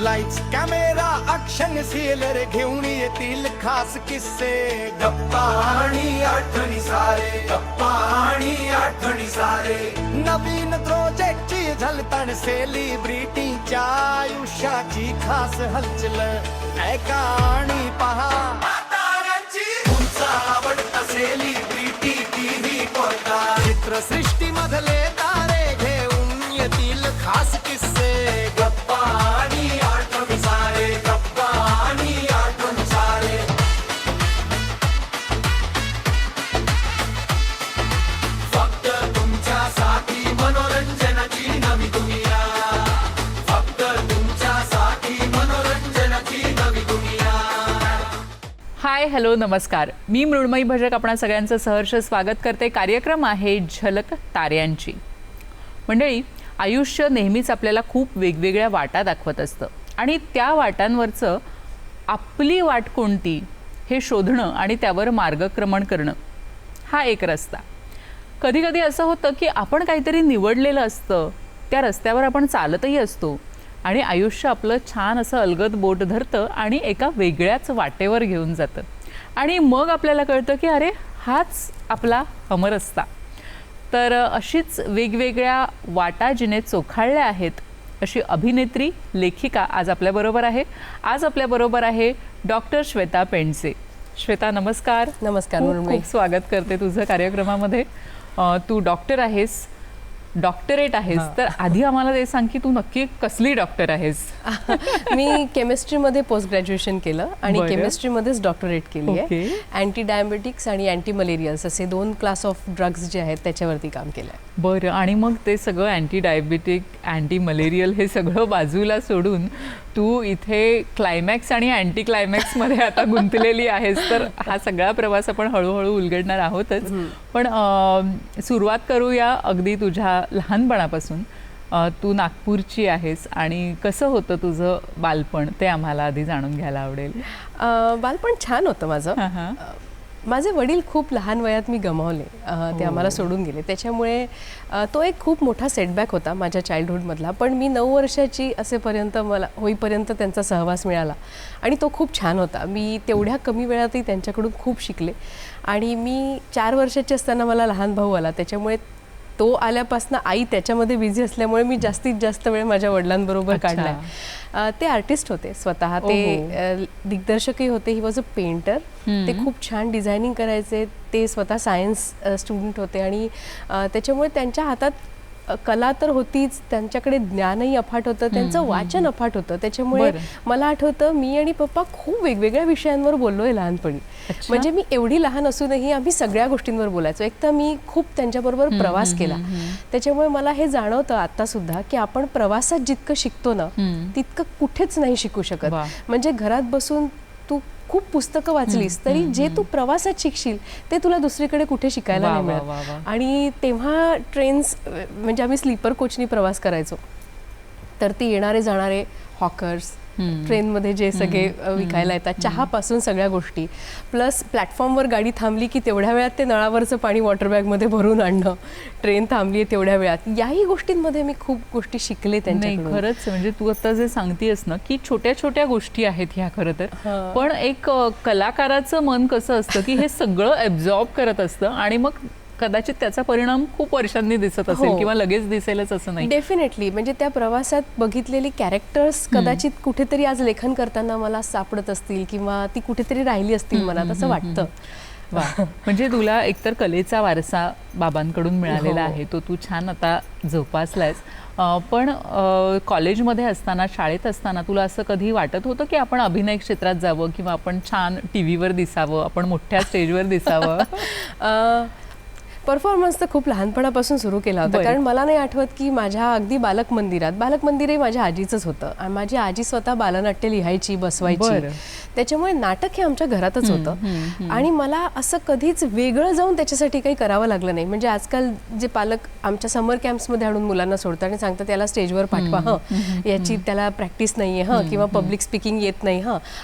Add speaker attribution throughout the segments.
Speaker 1: Lights camera action sealer घेऊन येतील खास किस्से, गप्पा आणि आठवणी सारे, गप्पा आणि आठवणी सारे. नवीन प्रोजेक्टची झलटण सेलिब्रिटीच्या आयुष्याची खास हलचल ऐका आणि पहा. तुमचा आवडता सेलिब्रिटी टीव्ही पॉडकास्ट, चित्रसृष्टी मधले तारे घेऊन येतील खास किस्से, गप्पा आणि आठवणी सारे, गप्पा आणि आठवणी सारे. फक्त तुमच्यासाठी मनोरंजनाची नवी दुनिया, फक्त तुमच्यासाठी मनोरंजनाची नवी दुनिया.
Speaker 2: हाय, हॅलो, नमस्कार. मी मृण्मयी भजक आपणा सगळ्यांचं सहर्ष स्वागत करते. कार्यक्रम आहे झलक ताऱ्यांची. मंडळी, आयुष्य नेहमीच आपल्याला खूप वेगवेगळ्या वाटा दाखवत असतं आणि त्या वाटांवरचं आपली वाट कोणती हे शोधणं आणि त्यावर मार्गक्रमण करणं हा एक रस्ता. कधी कधी असं होतं की आपण काहीतरी निवडलेलं असतं, त्या रस्त्यावर आपण चालतही असतो आणि आयुष्य आपलं छान असं अलगद बोट धरतं आणि एका वेगळ्याच वाटेवर घेऊन जातं आणि मग आपल्याला कळतं की अरे, हाच आपला हमरस्ता. तर अशीच वेगवेगळ्या वाटा जिने चोखाळल्या आहेत अशी अभिनेत्री, लेखिका आज आपल्याबरोबर आहे. आज आपल्याबरोबर आहे डॉक्टर श्वेता पेंडसे. श्वेता, नमस्कार.
Speaker 3: नमस्कार.
Speaker 2: खूप स्वागत करते तुझं कार्यक्रमामध्ये. तू डॉक्टर आहेस, डॉक्टरेट आहेस, तर आधी आम्हाला ते सांग की तू नक्की कसली डॉक्टर आहेस?
Speaker 3: मी केमिस्ट्रीमध्ये पोस्ट ग्रॅज्युएशन केलं आणि केमिस्ट्रीमध्येच डॉक्टरेट केली आहे. अँटी डायबेटिक्स आणि अँटी मलेरियल्स असे 2 क्लास ऑफ ड्रग्ज जे आहेत त्याच्यावरती काम केलं आहे.
Speaker 2: बरं, आणि मग ते सगळं अँटी डायबेटिक, अँटी मलेरियल हे सगळं बाजूला सोडून तू इथे क्लायमॅक्स आणि अँटी क्लायमॅक्समध्ये आता गुंतलेली आहेस. तर हा सगळा प्रवास आपण हळूहळू उलगडणार आहोतच, पण सुरुवात करूया अगदी तुझ्या लहानपणापासून. तू नागपूरची आहेस आणि कसं होतं तुझं बालपण ते आम्हाला आधी जाणून घ्यायला आवडेल.
Speaker 3: बालपण छान होतं माझं. माझे वडील खूप लहान वयात मी गमावले, ते आम्हाला सोडून गेले. त्याच्यामुळे तो एक खूप मोठा सेटबॅक होता माझ्या चाइल्डहुडमधला. पण मी 9 वर्षाची असेपर्यंत मला होईपर्यंत त्यांचा सहवास मिळाला आणि तो खूप छान होता. मी तेवढ्या कमी वेळातही त्यांच्याकडून खूप शिकले आणि मी 4 वर्षाची असताना मला लहान भाऊ आला. त्याच्यामुळे तो आल्यापासून आई त्याच्यामध्ये बिझी असल्यामुळे मी जास्तीत जास्त वेळ माझ्या वडिलांबरोबर काढला. ते आर्टिस्ट होते स्वतः, ते दिग्दर्शकही होते. He was a painter. ते खूप छान डिझायनिंग करायचे. ते स्वतः सायन्स स्टुडंट होते आणि त्याच्यामुळे त्यांच्या हातात कला तर होतीच, त्यांच्याकडे ज्ञानही अफाट होतं, त्यांचं वाचन अफाट होतं. त्याच्यामुळे मला आठवतं मी आणि पप्पा खूप वेगवेगळ्या विषयांवर बोललोय लहानपणी. म्हणजे मी एवढी लहान असूनही आम्ही सगळ्या गोष्टींवर बोलायचो. एक तर मी खूप त्यांच्याबरोबर प्रवास केला, त्याच्यामुळे मला हे जाणवतं आता सुद्धा की आपण प्रवासात जितकं शिकतो ना तितकं कुठेच नाही शिकू शकत. म्हणजे घरात बसून तू खूप पुस्तकं वाचलीस तरी जे तू प्रवासात शिकशील ते तुला दुसरीकडे कुठे शिकायला नाही मिळत. आणि तेव्हा ट्रेन्स, म्हणजे आम्ही स्लीपर कोचनी प्रवास करायचो, तर ते येणारे जाणारे हॉकर्स, ट्रेनमध्ये जे सगळे विकायला येतात, चहापासून सगळ्या गोष्टी, प्लस प्लॅटफॉर्मवर गाडी थांबली की तेवढ्या वेळात ते नळावरचं पाणी वॉटर बॅगमध्ये भरून आणणं, ट्रेन थांबली आहे तेवढ्या वेळात, याही गोष्टींमध्ये मी खूप गोष्टी शिकले त्यांच्याकडून.
Speaker 2: खरंच, म्हणजे तू आता जे सांगतेस ना की छोट्या छोट्या गोष्टी आहेत ह्या खरं तर, पण एक कलाकाराचं मन कसं असतं की हे सगळं ॲब्झॉर्ब करत असतं आणि मग कदाचित त्याचा परिणाम खूप वर्षांनी दिसत असेल किंवा लगेच दिसेलच असं नाही.
Speaker 3: डेफिनेटली, म्हणजे त्या प्रवासात बघितलेली कॅरेक्टर्स कदाचित कुठेतरी आज लेखन करताना मला सापडत असतील किंवा ती कुठेतरी राहिली असतील मनात, असं वाटतं.
Speaker 2: म्हणजे तुला एकतर कलेचा वारसा बाबांकडून मिळालेला आहे, तो तू छान आता जोपासलायस. पण कॉलेजमध्ये असताना, शाळेत असताना तुला असं कधी वाटत होतं की आपण अभिनय क्षेत्रात जावं किंवा आपण छान टीव्हीवर दिसावं, आपण मोठ्या स्टेजवर दिसावं?
Speaker 3: परफॉर्मन्स तर खूप लहानपणापासून सुरू केला होता, कारण मला नाही आठवत की माझ्या अगदी बालक मंदिरही माझ्या आजीचंच होतं आणि माझी आजी स्वतः बालनाट्य लिहायची, बसवायची, त्याच्यामुळे नाटक हे आमच्या घरातच होतं आणि मला असं कधीच वेगळं जाऊन त्याच्यासाठी काही करावं लागलं नाही. म्हणजे आजकाल जे पालक आमच्या समर कॅम्प्समध्ये आणून मुलांना सोडतात आणि सांगतात त्याला स्टेजवर पाठवा, याची त्याला प्रॅक्टिस नाही आहे, किंवा पब्लिक स्पीकिंग येत नाही,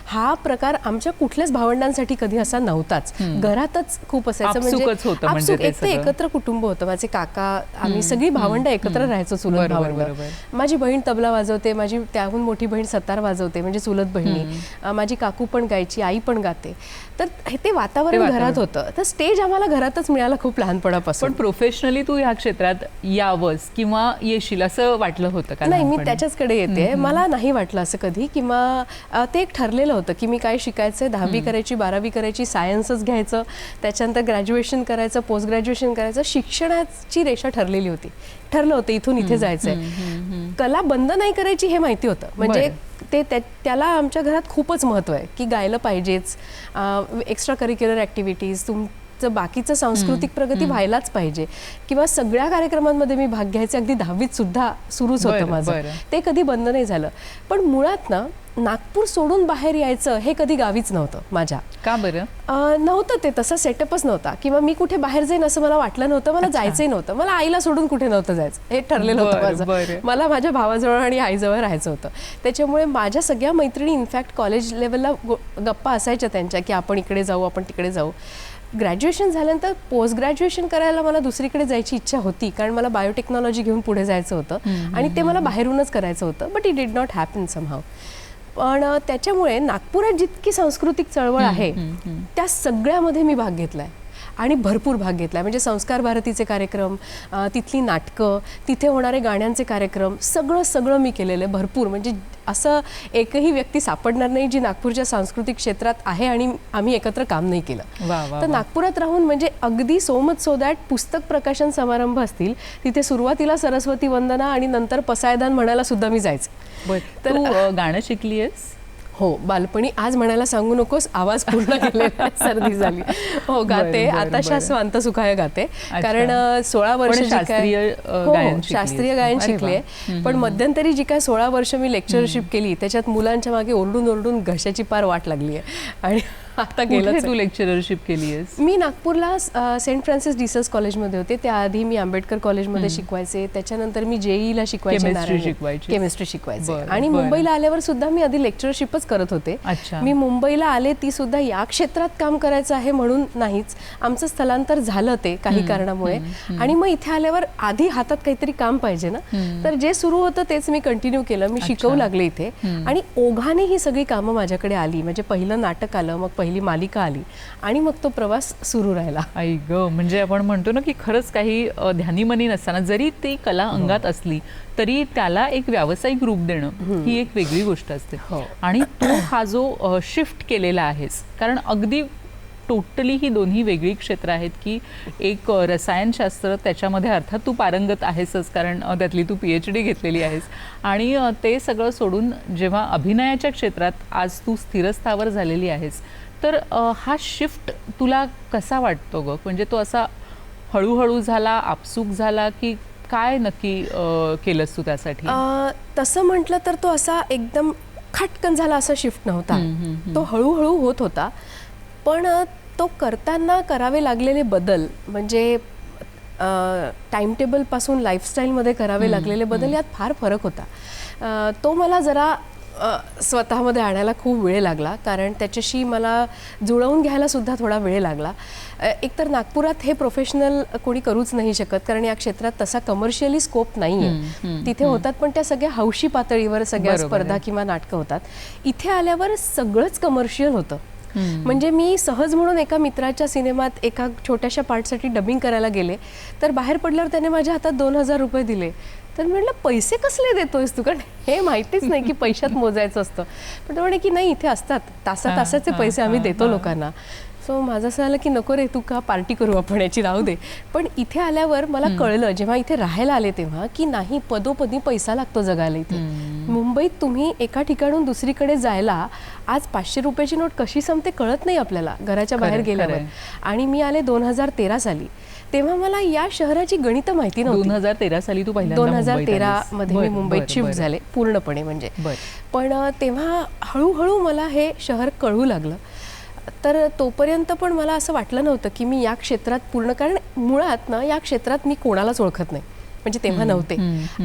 Speaker 3: हा प्रकार आमच्या कुठल्याच भावंडांसाठी कधी असा नव्हताच. घरातच खूप असायचं, म्हणजे ते
Speaker 2: सगळं?
Speaker 3: एकत्र कुटुंब होतं. माझे काका, आम्ही सगळी भावंड एकत्र राहायचो, चुलत
Speaker 2: बरोबर,
Speaker 3: भावंड.
Speaker 2: बरोबर.
Speaker 3: माझी बहीण तबला वाजवते, माझी त्याहून मोठी बहीण सतार वाजवते, म्हणजे चुलत बहिणी. माझी काकू पण गायची, आई पण गाते. तर ते वातावरण घरात होतं. तर स्टेज आम्हाला घरातच मिळालं खूप लहानपणापासून.
Speaker 2: पण प्रोफेशनली तू ह्या क्षेत्रात यावंस किंवा येशील असं वाटलं होतं का?
Speaker 3: नाही, मी
Speaker 2: लहानपणी?
Speaker 3: त्याच्याचकडे येते. मला नाही वाटलं असं कधी, किंवा ते एक ठरलेलं होतं की मी काय शिकायचं, 10वी करायची, 12वी करायची, सायन्सच घ्यायचं, त्याच्यानंतर ग्रॅज्युएशन करायचं, पोस्ट ग्रॅज्युएशन करायचं. शिक्षणाची रेषा ठरलेली होती, ठरलं होतं इथून इथे जायचंय. कला बंद नाही करायची हे माहिती होतं. म्हणजे त्याला आमच्या घरात खूपच महत्त्व आहे की गायलं पाहिजेच, एक्स्ट्रा करिक्युलर ॲक्टिव्हिटीज, तुमचं बाकीचं सांस्कृतिक प्रगती व्हायलाच पाहिजे, किंवा सगळ्या कार्यक्रमांमध्ये मी भाग घ्यायचे. अगदी 10वीत सुद्धा सुरूच होतं माझं, ते कधी बंद नाही झालं. पण मुळात ना नागपूर सोडून बाहेर यायचं हे कधी गावीच नव्हतं माझ्या.
Speaker 2: का बरं?
Speaker 3: नव्हतं, ते तसा सेटअपच नव्हता, किंवा मी कुठे बाहेर जाईन असं मला वाटलं नव्हतं. मला जायचंही नव्हतं, मला आईला सोडून कुठे नव्हतं जायचं, हे ठरलेलं होतं माझं. मला माझ्या भावाजवळ आणि आईजवळ राहायचं होतं. त्याच्यामुळे माझ्या सगळ्या मैत्रिणी इनफॅक्ट कॉलेज लेवलला गप्पा असायच्या त्यांच्या की आपण इकडे जाऊ, आपण तिकडे जाऊ. ग्रॅज्युएशन झाल्यानंतर पोस्ट ग्रॅज्युएशन करायला मला दुसरीकडे जायची इच्छा होती, कारण मला बायोटेक्नॉलॉजी घेऊन पुढे जायचं होतं आणि ते मला बाहेरूनच करायचं होतं. But it did not happen somehow. पण त्याच्यामुळे नागपुरात जितकी सांस्कृतिक चळवळ आहे त्या सगळ्यामध्ये मी भाग घेतलाय आणि भरपूर भाग घेतलाय. म्हणजे संस्कार भारतीचे कार्यक्रम, तिथली नाटकं, तिथे होणारे गाण्यांचे कार्यक्रम, सगळं मी केलेलं आहे भरपूर. म्हणजे असं एकही व्यक्ती सापडणार नाही जी नागपूरच्या सांस्कृतिक क्षेत्रात आहे आणि आम्ही एकत्र काम नाही केलं. तर नागपुरात राहून म्हणजे अगदी सो मच सो दॅट पुस्तक प्रकाशन समारंभ असतील, तिथे सुरुवातीला सरस्वती वंदना आणि नंतर पसायदान म्हणायला सुद्धा मी जायचे.
Speaker 2: तर गाणं शिकली आहेस?
Speaker 3: हो, बालपणी. आज म्हणायला सांगू नकोस, आवाज पूर्ण गेलेला, सर्दी झाली. हो, गाते. आता स्वांत सुखाय गाते, कारण 16 वर्ष शास्त्रीय गायन शिकले. पण मध्यंतरी जी काय 16 वर्ष मी लेक्चरशिप केली त्याच्यात मुलांच्या मागे ओरडून ओरडून घशाची पार वाट लागली आहे. आणि आता गेलं.
Speaker 2: तू लेक्चररशिप केली आहेस?
Speaker 3: मी नागपूरला सेंट फ्रान्सिस डिसल्स कॉलेजमध्ये होते. त्याआधी मी आंबेडकर कॉलेजमध्ये शिकवायचे. त्याच्यानंतर मी जेईला शिकवायचे, केमिस्ट्री शिकवायचे. आणि मुंबईला आल्यावर सुद्धा मी आधी लेक्चरशिपच करत होते. मी मुंबईला आले ती सुद्धा या क्षेत्रात काम करायचं आहे म्हणून नाहीच, आमचं स्थलांतर झालं ते काही कारणामुळे. आणि मग इथे आल्यावर आधी हातात काहीतरी काम पाहिजे ना, तर जे सुरू होतं तेच मी कंटिन्यू केलं. मी शिकवू लागले इथे आणि ओघाने ही सगळी कामं माझ्याकडे आली. म्हणजे पहिलं नाटक आलं, मग पहिली मालिका आली आणि मग तो प्रवास सुरू राहिला.
Speaker 2: आई ग, म्हणजे आपण म्हणतो ना की खरंच काही ध्यानीमनी नसताना जरी ती कला अंगात असली तरी त्याला एक व्यावसायिक रूप देणं ही एक वेगळी गोष्ट असते. आणि तू हा जो शिफ्ट केलेला आहेस, कारण अगदी टोटली ही दोन्ही वेगळी क्षेत्र आहेत की एक रसायनशास्त्र, त्याच्यामध्ये अर्थात तू पारंगत आहेसच कारण त्यातली तू PhD घेतलेली आहेस, आणि ते सगळं सोडून जेव्हा अभिनयाच्या क्षेत्रात आज तू स्थिरस्थावर झालेली आहेस, तर हा शिफ्ट तुला कसा वाटतो ग? म्हणजे तो असा हळूहळू झाला, आपसूक झाला, की काय नक्की केलंस तू त्यासाठी?
Speaker 3: तसं म्हटलं तर तो असा एकदम खटकन झाला असा शिफ्ट नव्हता. तो हळूहळू होत होता. पण तो करताना करावे लागलेले बदल, म्हणजे टाईमटेबलपासून लाईफस्टाईलमध्ये करावे लागलेले बदल, यात फार फरक होता. तो मला जरा स्वतःमध्ये आणायला खूप वेळ लागला, कारण त्याच्याशी मला जुळवून घ्यायला सुद्धा थोडा वेळ लागला. एकतर नागपुरात हे प्रोफेशनल कोणी करूच नाही शकत, कारण या क्षेत्रात तसा कमर्शियली स्कोप नाही आहे. तिथे होतात पण त्या सगळ्या हौशी पातळीवर सगळ्या स्पर्धा किंवा नाटकं होतात. इथे आल्यावर सगळंच कमर्शियल होतं. म्हणजे मी सहज म्हणून एका मित्राच्या सिनेमात एका छोट्याशा पार्टसाठी डबिंग करायला गेले, तर बाहेर पडल्यावर त्याने माझ्या हातात 2000 रुपये दिले. तर मी म्हटलं, पैसे कसले देतोयस तू? कारण हे माहितीच नाही की पैशात मोजायचं असतं. पण तो म्हणे की नाही, इथे असतात तासाचे पैसे आम्ही देतो लोकांना. सो माझं असं झालं की नको रे, तू का पार्टी करू आपण, याची राहू दे. पण इथे आल्यावर मला कळलं, जेव्हा इथे राहायला आले तेव्हा, की नाही, पदोपदी पैसा लागतो जगायला इथे. मुंबईत तुम्ही एका ठिकाणून दुसरीकडे जायला आज 500 रुपयाची नोट कशी संपते कळत नाही आपल्याला घराच्या बाहेर गेल्यावर. आणि मी आले 2013 साली. तेव्हा मला या शहराची गणितं माहिती नव्हती.
Speaker 2: 2013 साली तू पहिल्यांदा
Speaker 3: 2013 मध्ये मी मुंबईत शिफ्ट झाले पूर्णपणे. म्हणजे पण तेव्हा हळूहळू मला हे शहर कळू लागलं. तर तोपर्यंत पण मला असं वाटलं नव्हतं की मी या क्षेत्रात पूर्ण, कारण मुळात ना या क्षेत्रात मी कोणालाच ओळखत नाही. म्हणजे तेव्हा नव्हते.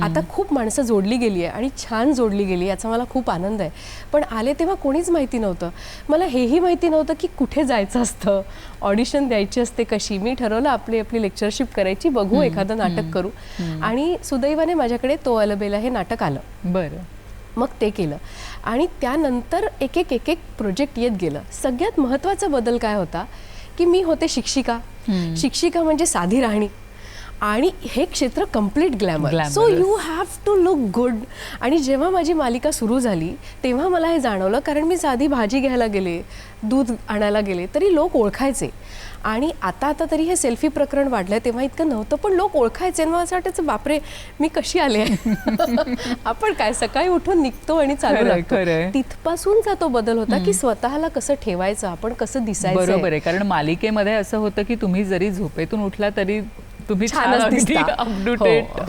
Speaker 3: आता खूप माणसं जोडली गेली आहे आणि छान जोडली गेली, याचा मला खूप आनंद आहे. पण आले तेव्हा कोणीच माहिती नव्हतं. मला हेही माहिती नव्हतं की कुठे जायचं असतं, ऑडिशन द्यायची असते कशी. मी ठरवलं आपली लेक्चरशिप करायची, बघू एखादं नाटक करू. आणि सुदैवाने माझ्याकडे तो अलबेला हे नाटक आलं.
Speaker 2: बरं.
Speaker 3: मग ते केलं आणि त्यानंतर एक एक प्रोजेक्ट येत गेलं. सगळ्यात महत्त्वाचा बदल काय होता की मी होते शिक्षिका. शिक्षिका म्हणजे साधी राहणी आणि हे क्षेत्र complete glamour. So you have to look good. आणि जेव्हा माझी मालिका सुरू झाली तेव्हा मला हे जाणवलं, कारण मी साधी भाजी घ्यायला गेले, दूध आणायला गेले तरी लोक ओळखायचे. आणि आता तरी हे सेल्फी प्रकरण वाढलंय, तेव्हा इतकं नव्हतं पण लोक ओळखायचे. मला असं वाटायचं बापरे मी कशी आले. आपण काय सकाळी उठून निघतो आणि चालू लागतो. तिथपासूनचा तो बदल होता की स्वतःला कसं ठेवायचं, आपण कसं दिसायचं.
Speaker 2: बरोबर आहे, कारण मालिकेमध्ये असं होतं की तुम्ही जरी झोपेतून उठला तरी तुम्ही
Speaker 3: छानच दिसता.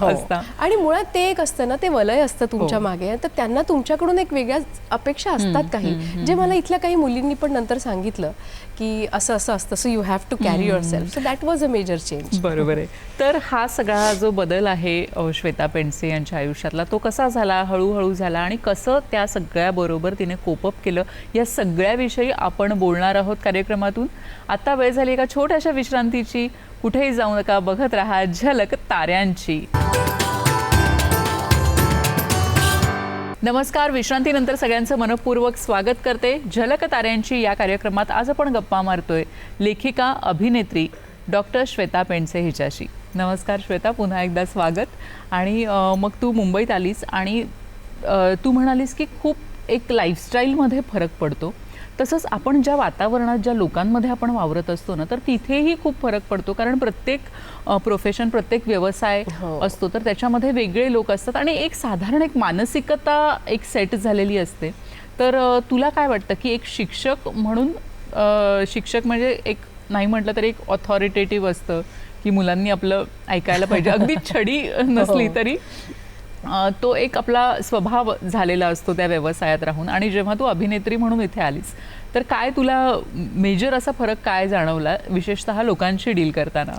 Speaker 2: असता.
Speaker 3: आणि मुळात ते एक असतं ना, ते वलय असतं तुमच्या मागे, तर त्यांना तुमच्याकडून एक वेगळ्या अपेक्षा असतात काही, जे मला इथल्या काही मुलींनी पण नंतर सांगितलं की असं असतं. So you have to carry yourself. So that was a major change.
Speaker 2: बरोबर आहे. तर हा सगळा जो बदल आहे श्वेता पेंडसे यांच्या आयुष्यातला, तो कसा झाला, हळूहळू झाला आणि कसं त्या सगळ्याबरोबर तिने कोपअप केलं, या सगळ्याविषयी आपण बोलणार आहोत कार्यक्रमातून. आता वेळ झाली एका छोट्याशा विश्रांतीची. कुठेही जाऊ नका, बघत राहा झलक ताऱ्यांची. नमस्कार. विश्रांतीनंतर सगळ्यांचं मनपूर्वक स्वागत करते झलक ताऱ्यांची या कार्यक्रमात. आज आपण गप्पा मारतोय लेखिका, अभिनेत्री डॉक्टर श्वेता पेंडसे हिच्याशी. नमस्कार श्वेता, पुन्हा एकदा स्वागत. आणि मग तू मुंबईत आलीस आणि तू म्हणालीस की खूप एक लाईफस्टाईलमध्ये फरक पडतो. तसंच आपण ज्या वातावरणात, ज्या लोकांमध्ये आपण वावरत असतो ना, तर तिथेही खूप फरक पडतो. कारण प्रत्येक प्रोफेशन, प्रत्येक व्यवसाय असतो, तर त्याच्यामध्ये वेगळे लोक असतात आणि एक साधारण एक मानसिकता एक सेट झालेली असते. तर तुला काय वाटतं की एक शिक्षक म्हणून, शिक्षक म्हणजे एक नाही म्हटलं तरी एक ऑथॉरिटेटिव्ह असतं की मुलांनी आपलं ऐकायला पाहिजे, अगदी छडी नसली तरी तो एक आपला स्वभाव झालेला असतो त्या व्यवसायात राहून. आणि जेव्हा तू अभिनेत्री म्हणून इथे आलीस, तर काय तुला मेजर असा फरक काय जाणवला, विशेषतः लोकांशी डील करताना?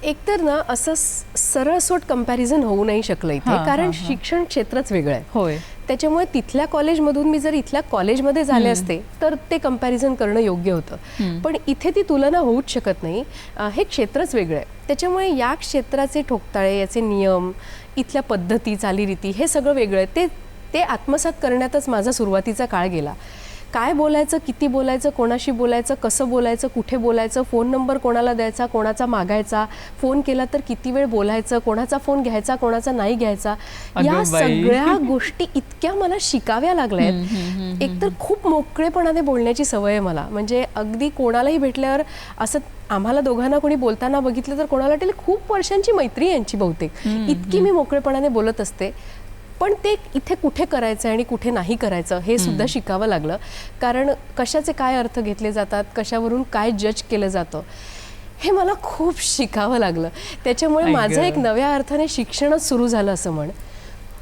Speaker 3: एकतर ना असं सरळसोट कंपॅरिझन होऊ नाही शकलं इथे, कारण शिक्षण क्षेत्रच वेगळं आहे.
Speaker 2: होय.
Speaker 3: त्याच्यामुळे तिथल्या कॉलेजमधून मी जर इथल्या कॉलेजमध्ये झाले असते तर ते कंपॅरिझन करणं योग्य होतं. पण इथे ती तुलना होऊच शकत नाही. हे क्षेत्रच वेगळं आहे. त्याच्यामुळे या क्षेत्राचे ठोकताळे, याचे नियम, इथल्या पद्धती, चालीरीती हे सगळं वेगळं आहे. ते आत्मसात करण्यातच माझा सुरुवातीचा काळ गेला. काय बोलायचं, किती बोलायचं, कोणाशी बोलायचं, कसं बोलायचं, कुठे बोलायचं, फोन नंबर कोणाला द्यायचा, कोणाचा मागायचा, फोन केला तर किती वेळ बोलायचं, कोणाचा फोन घ्यायचा, कोणाचा नाही घ्यायचा, या सगळ्या गोष्टी इतक्या मला शिकाव्या लागल्या आहेत. एकतर खूप मोकळेपणाने बोलण्याची सवय आहे मला. म्हणजे अगदी कोणालाही भेटल्यावर असं, आम्हाला दोघांना कोणी बोलताना बघितलं तर कोणाला वाटेल खूप वर्षांची मैत्री यांची बहुतेक, इतकी मी मोकळेपणाने बोलत असते. पण ते इथे कुठे करायचं आणि कुठे नाही करायचं हे सुद्धा शिकावं लागलं. कारण कशाचे काय अर्थ घेतले जातात, कशावरून काय जज केलं जातं, हे मला खूप शिकावं लागलं. त्याच्यामुळे माझं एक नव्या अर्थाने शिक्षणच सुरू झालं असं म्हण.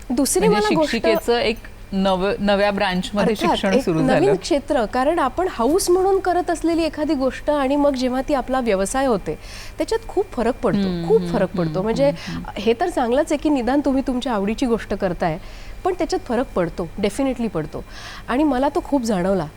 Speaker 3: दुसरी मला
Speaker 2: गोष्ट, एक नव्या ब्रांचमध्ये शिक्षण सुरू झालं,
Speaker 3: नवीन क्षेत्र. कारण आपण हाऊस म्हणून करत असलेली एखादी गोष्ट आणि मग जेव्हा ती आपला व्यवसाय होते त्याच्यात खूप फरक पडतो. म्हणजे हे तर चांगलंच आहे की निदान तुम्ही तुमच्या आवडीची गोष्ट करताय, पण त्याच्यात फरक पडतो, डेफिनेटली पडतो. आणि मला तो खूप जाणवला.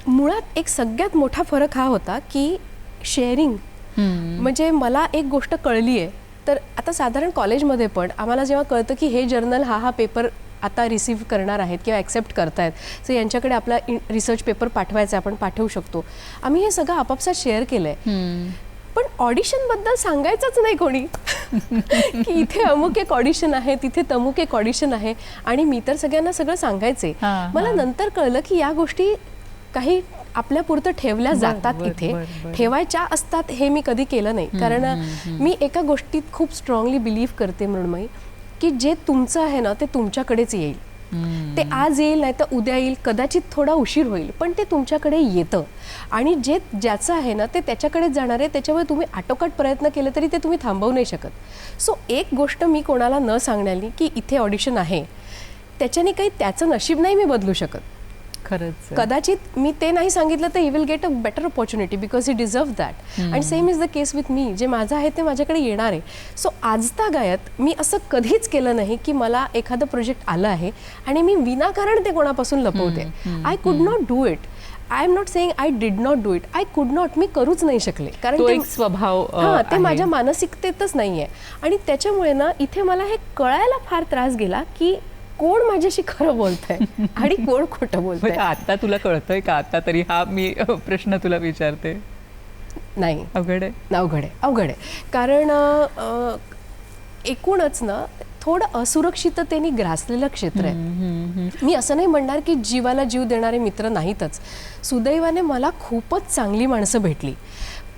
Speaker 3: मुळात एक सगळ्यात मोठा फरक हा होता की शेअरिंग. म्हणजे मला एक गोष्ट कळली आहे तर आता साधारण कॉलेजमध्ये पण आम्हाला जेव्हा कळतं की हे जर्नल हा पेपर आता रिसीव्ह करणार आहेत किंवा ॲक्सेप्ट करतायत, सो यांच्याकडे आपला रिसर्च पेपर पाठवायचा, आपण पाठवू शकतो. आम्ही हे सगळं आपापसात शेअर केलंय. पण ऑडिशनबद्दल सांगायचंच नाही कोणी की इथे अमुक एक ऑडिशन आहे, तिथे तमुक एक ऑडिशन आहे. आणि मी तर सगळ्यांना सगळं सांगायचे. मला नंतर कळलं की या गोष्टी काही आपल्या पुरतं ठेवल्या जातात, इथे ठेवायच्या असतात. हे मी कधी केलं नाही. कारण मी एका गोष्टीत खूप स्ट्रॉंगली बिलीव्ह करते मृण्मयी, की जे तुमचं आहे ना ते तुमच्याकडेच येईल. ते आज येईल, नाही तर उद्या येईल, कदाचित थोडा उशीर होईल, पण ते तुमच्याकडे येतं. आणि जे ज्याचं आहे ना ते त्याच्याकडेच जाणार आहे. त्याच्यामुळे तुम्ही आटोकाट प्रयत्न केले तरी ते तुम्ही थांबवू नाही शकत. सो एक गोष्ट मी कोणाला न सांगण्यानी की इथे ऑडिशन आहे, त्याच्याने काही त्याचं नशीब नाही मी बदलू शकत.
Speaker 2: खरंच आहे.
Speaker 3: कदाचित मी ते नाही सांगितलं तर he will get a better opportunity because he deserve that. आणि same is the case with me. जे माझं आहे ते माझ्याकडे येणार आहे. सो आजतागायत मी असं कधीच केलं नाही की मला एखादं प्रोजेक्ट आलं आहे आणि मी विनाकारण ते कोणापासून लपवते. I could not do it. I am not saying I did not do it. I could not. मी करूच नाही शकले कारण
Speaker 2: तो एक स्वभाव
Speaker 3: ते माझ्या मानसिकतेतच नाहीये. आणि त्याच्यामुळे ना इथे मला हे कळायला फार त्रास गेला की कोण माझ्याशी खरं बोलतंय आणि कोण खोटं बोलतंय.
Speaker 2: आता तुला कळतंय का? आता तरी हा मी प्रश्न तुला विचारते.
Speaker 3: नाही,
Speaker 2: अवघड आहे.
Speaker 3: अवघड आहे. कारण एकूणच ना थोडं असुरक्षिततेने ग्रासलेलं क्षेत्र आहे. मी असं नाही म्हणणार की जीवाला जीव देणारे मित्र नाहीतच. सुदैवाने मला खूपच चांगली माणसं भेटली.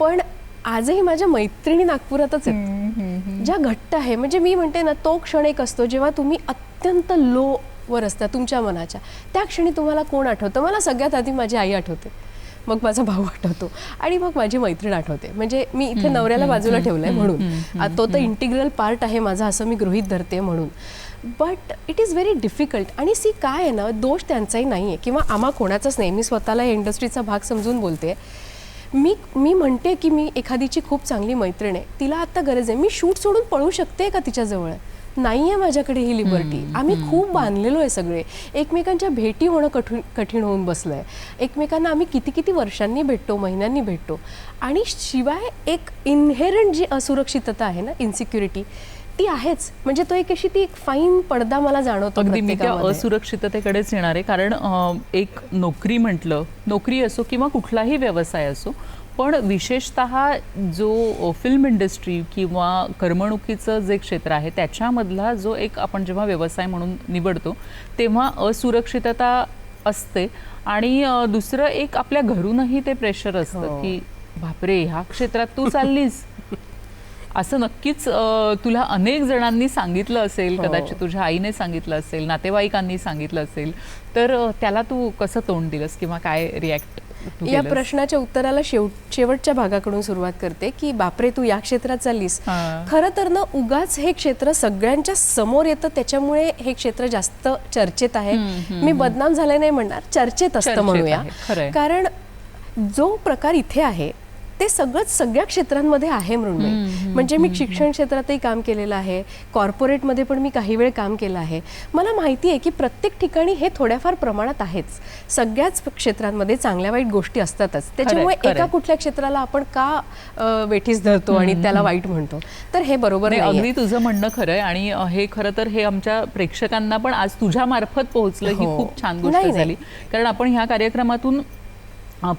Speaker 3: पण आजही माझ्या मैत्रिणी नागपुरातच आहेत ज्या घट्ट आहे. म्हणजे मी म्हणते ना तो क्षण एक असतो जेव्हा तुम्ही अत्यंत लो वर असता तुमच्या मनाच्या. त्या क्षणी तुम्हाला कोण आठवतं? मला सगळ्यात आधी माझी आई आठवते, मग माझा भाऊ आठवतो आणि मग माझी मैत्रीण आठवते. म्हणजे मी इथे नवऱ्याला बाजूला ठेवलंय म्हणून. तो तर इंटिग्रल पार्ट आहे माझा असं मी गृहीत धरते म्हणून. But it is very difficult. आणि काय आहे ना, दोष त्यांचाही नाही आहे किंवा आम्हा कोणाचाच नाही. मी स्वतःला या इंडस्ट्रीचा भाग समजून बोलते. मी म्हणते की मी एखादीची खूप चांगली मैत्रीण आहे, तिला आता गरज आहे, मी शूट सोडून पळू शकते का तिच्याजवळ? नाही आहे माझ्याकडे ही लिबर्टी. आम्ही खूप बांधलेलो आहे सगळे. एकमेकांच्या भेटी होणं कठीण होऊन बसलं आहे. एकमेकांना आम्ही किती किती वर्षांनी भेटतो, महिन्यांनी भेटतो. आणि शिवाय एक इनहेरंट जी असुरक्षितता आहे ना, इन्सिक्युरिटी, ती आहेच. म्हणजे तो एक अशी ती एक फाईन पडदा मला जाणवतो.
Speaker 2: अगदी मी त्या असुरक्षिततेकडेच येणार आहे. कारण एक नोकरी म्हटलं, नोकरी असो किंवा कुठलाही व्यवसाय असो, पण विशेषतः जो फिल्म इंडस्ट्री किंवा करमणुकीचं जे क्षेत्र आहे त्याच्यामधला जो एक आपण जेव्हा व्यवसाय म्हणून निवडतो तेव्हा असुरक्षितता असते. आणि दुसरं एक आपल्या घरूनही ते प्रेशर असतं की बापरे ह्या क्षेत्रात तू चाललीस. असं नक्कीच तुला अनेक जणांनी सांगितलं असेल, कदाचित तुझ्या आईने सांगितलं असेल, नातेवाईकांनी सांगितलं असेल, तर त्याला तू कसं तोंड दिलंस किंवा काय रिॲक्ट?
Speaker 3: या प्रश्नाच्या उत्तराला शेवटच्या भागाकडून सुरुवात करते की बापरे तू या क्षेत्रात चाललीस. खरं तर ना उगाच हे क्षेत्र सगळ्यांच्या समोर येतं त्याच्यामुळे हे क्षेत्र जास्त चर्चेत आहे. मी बदनाम झाले नाही म्हणणार, चर्चेत असतं म्हणूया. कारण जो प्रकार इथे आहे ते सगळंच सगळ्या क्षेत्रांमध्ये आहे म्हणून. म्हणजे मी शिक्षण क्षेत्रातही काम केलेलं आहे, कॉर्पोरेटमध्ये पण मी काही वेळ काम केलं आहे. मला माहिती आहे की प्रत्येक ठिकाणी हे थोड्याफार प्रमाणात आहेच. सगळ्याच क्षेत्रांमध्ये चांगल्या वाईट गोष्टी असतातच. त्याच्यामुळे एका कुठल्या क्षेत्राला आपण का वेठीस धरतो आणि त्याला वाईट म्हणतो, तर हे बरोबर नाही.
Speaker 2: अगदी तुझं म्हणणं खरं आहे. आणि हे खरं तर हे आमच्या प्रेक्षकांना पण आज तुझ्या मार्फत पोहोचलं ही खूप छान गोष्ट झाली. कारण आपण ह्या कार्यक्रमातून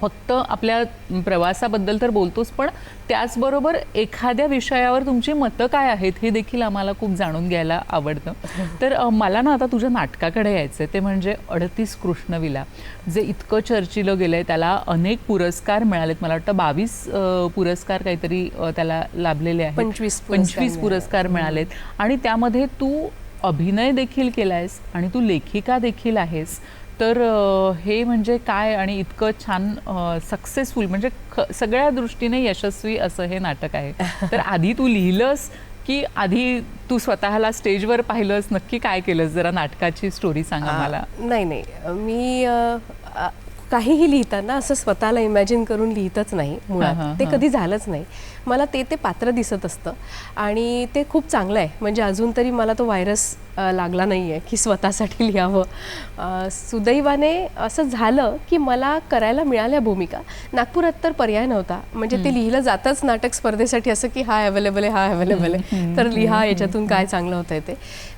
Speaker 2: फक्त आपल्या प्रवासाबद्दल तर बोलतोच, पण त्याचबरोबर एखाद्या विषयावर तुमची मतं काय आहेत हे देखील आम्हाला खूप जाणून घ्यायला आवडतं. तर मला ना आता तुझ्या नाटकाकडे यायचं आहे, ते म्हणजे 38 कृष्णविला, जे इतकं चर्चिलं गेलं आहे. त्याला अनेक पुरस्कार मिळालेत. मला वाटतं 22 पुरस्कार काहीतरी त्याला लाभलेले आहेत. 25 पुरस्कार मिळालेत. आणि त्यामध्ये तू अभिनय देखील केला आहेस आणि तू लेखिका देखील आहेस. तर हे म्हणजे काय, आणि इतकं छान सक्सेसफुल, म्हणजे सगळ्या दृष्टीने यशस्वी असं हे नाटक आहे. तर आधी तू लिहिलंस की आधी तू स्वतःला स्टेजवर पाहिलंस? नक्की काय केलंस? जरा नाटकाची स्टोरी सांगा मला.
Speaker 3: नाही, मी काहीही लिहिताना असं स्वतःला इमॅजिन करून लिहितच नाही मुळात. ते कधी झालंच नाही. मला ते पात्र दिसत असतं आणि ते खूप चांगलं आहे. म्हणजे अजून तरी मला तो व्हायरस लागला नाही आहे की स्वतःसाठी लिहावं. सुदैवाने असं झालं की मला करायला मिळाल्या भूमिका. नागपुरात तर पर्याय नव्हता. म्हणजे ते लिहिलं जातच नाटक स्पर्धेसाठी असं की हा अवेलेबल आहे, हा अवेलेबल आहे, तर लिहा, याच्यातून काय चांगलं होतं ते.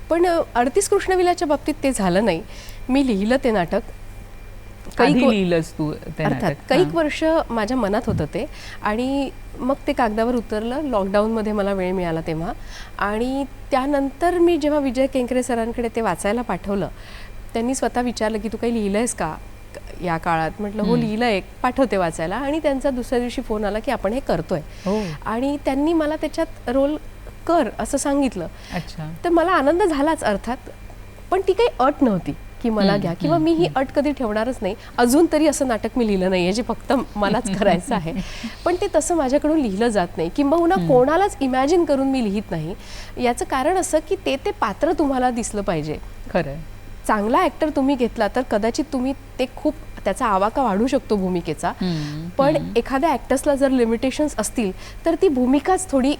Speaker 3: पण 38 कृष्णविलाच्या बाबतीत ते झालं नाही. मी लिहिलं ते नाटक. अर्थात कैक वर्ष माझ्या मनात होतं ते. आणि मग ते कागदावर उतरलं. लॉकडाऊनमध्ये मला वेळ मिळाला तेव्हा. आणि त्यानंतर मी जेव्हा विजय केंकरे सरांकडे ते वाचायला पाठवलं, त्यांनी स्वतः विचारलं की तू काही लिहिलं आहेस का या काळात? म्हटलं हो लिहिलं आहे, पाठवते वाचायला. आणि त्यांचा दुसऱ्या दिवशी फोन आला की आपण हे करतोय. आणि त्यांनी मला त्याच्यात रोल कर असं सांगितलं. तर मला आनंद झालाच अर्थात. पण ती काही अट नव्हती की मला घ्या, किंवा मी ही अट कधी ठेवणारच नाही. अजून तरी असं नाटक मी लिहिलं नाही आहे जे फक्त मलाच करायचं आहे. पण ते तसं माझ्याकडून लिहिलं जात नाही, किंबहुना कोणालाच इमॅजिन करून मी लिहित नाही. याचं कारण असं की ते पात्र तुम्हाला दिसलं पाहिजे.
Speaker 2: खरं.
Speaker 3: चांगला ॲक्टर तुम्ही घेतला तर कदाचित तुम्ही ते खूप त्याचा आवाका वाढू शकतो भूमिकेचा, पण एखाद्या ॲक्टर्सला जर लिमिटेशन्स असतील तर ती भूमिकाच थोडी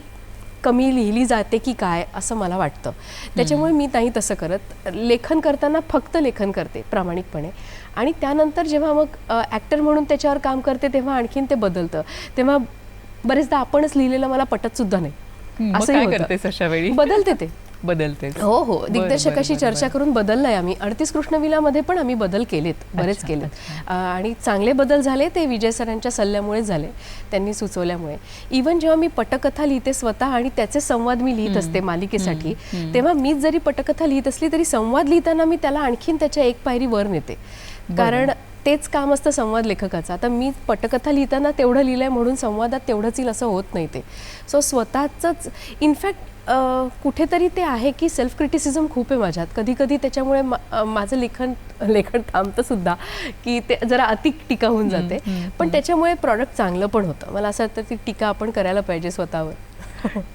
Speaker 3: कमी लिहिली जाते की काय असं मला वाटतं. त्याच्यामुळे मी नाही तसं करत. लेखन करताना फक्त लेखन करते प्रामाणिकपणे, आणि त्यानंतर जेव्हा मग ॲक्टर म्हणून त्याच्यावर काम करते तेव्हा आणखीन ते बदलतं. तेव्हा बरेचदा आपणच लिहिलेलं मला पटत सुद्धा नाही,
Speaker 2: असं करतेस अशा वेळी?
Speaker 3: बदलते ते.
Speaker 2: बदलते.
Speaker 3: हो हो, दिग्दर्शकाशी चर्चा करून बदललंय आम्ही. 38 कृष्णविलामध्ये पण आम्ही बदल केलेत, बरेच केलेत, आणि चांगले बदल झाले. ते विजय सरांच्या सल्ल्यामुळे झाले, त्यांनी सुचवल्यामुळे. इवन जेव्हा मी पटकथा लिहिते स्वतः आणि त्याचे संवाद मी लिहित असते मालिकेसाठी, तेव्हा मीच जरी पटकथा लिहित असली तरी संवाद लिहिताना मी त्याला आणखीन त्याच्या एक पायरी वर नेते, कारण तेच काम असतं संवाद लेखकाचं. आता मी पटकथा लिहिताना तेवढं लिहिलंय म्हणून संवादात तेवढंच येईल असं होत नाही ते. सो स्वतःच इनफॅक्ट कुठेतरी ते आहे की सेल्फ क्रिटिसिझम खूप आहे माझ्यात कधी कधी. त्याच्यामुळे माझं लेखन थांबतं सुद्धा, की ते जरा अति टीका होऊन जाते, पण त्याच्यामुळे प्रॉडक्ट चांगलं पण होतं. मला असं वाटतं ती टीका आपण करायला पाहिजे स्वतःवर.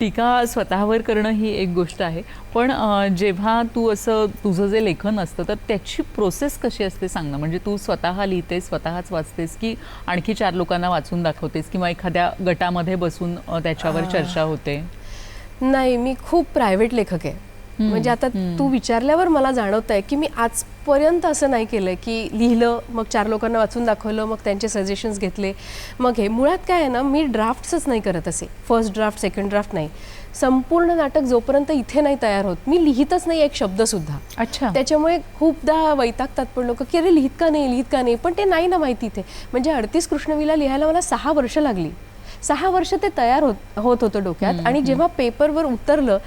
Speaker 2: टीका स्वतःवर करणं ही एक गोष्ट आहे, पण जेव्हा तू असं तुझं जे लेखन असतं तर त्याची प्रोसेस कशी असते सांग ना. म्हणजे तू स्वतः लिहितेस, स्वतःच वाचतेस, की आणखी 4 लोकांना वाचून दाखवतेस, किंवा एखाद्या गटामध्ये बसून त्याच्यावर चर्चा होते?
Speaker 3: नाही, मी खूप प्रायव्हेट लेखक आहे. म्हणजे आता तू विचारल्यावर मला जाणवत आहे की मी आजपर्यंत असं नाही केलंय की लिहिलं मग 4 लोकांना वाचून दाखवलं मग त्यांचे सजेशन्स घेतले मग हे. मुळात काय आहे ना, मी ड्राफ्ट्सच नाही करत असे, फर्स्ट ड्राफ्ट सेकंड ड्राफ्ट नाही. संपूर्ण नाटक जोपर्यंत इथे नाही तयार होत मी लिहितच नाही एक शब्द सुद्धा.
Speaker 2: अच्छा.
Speaker 3: त्याच्यामुळे खूपदा वैतागतात पण लोक की अरे लिहित का नाही, पण ते नाही ना माहिती इथे. म्हणजे 38 कृष्णविला लिहायला मला 6 वर्ष लागली. 6 वर्ष ते तयार होत होतं डोक्यात, आणि जेव्हा पेपरवर उतरलं,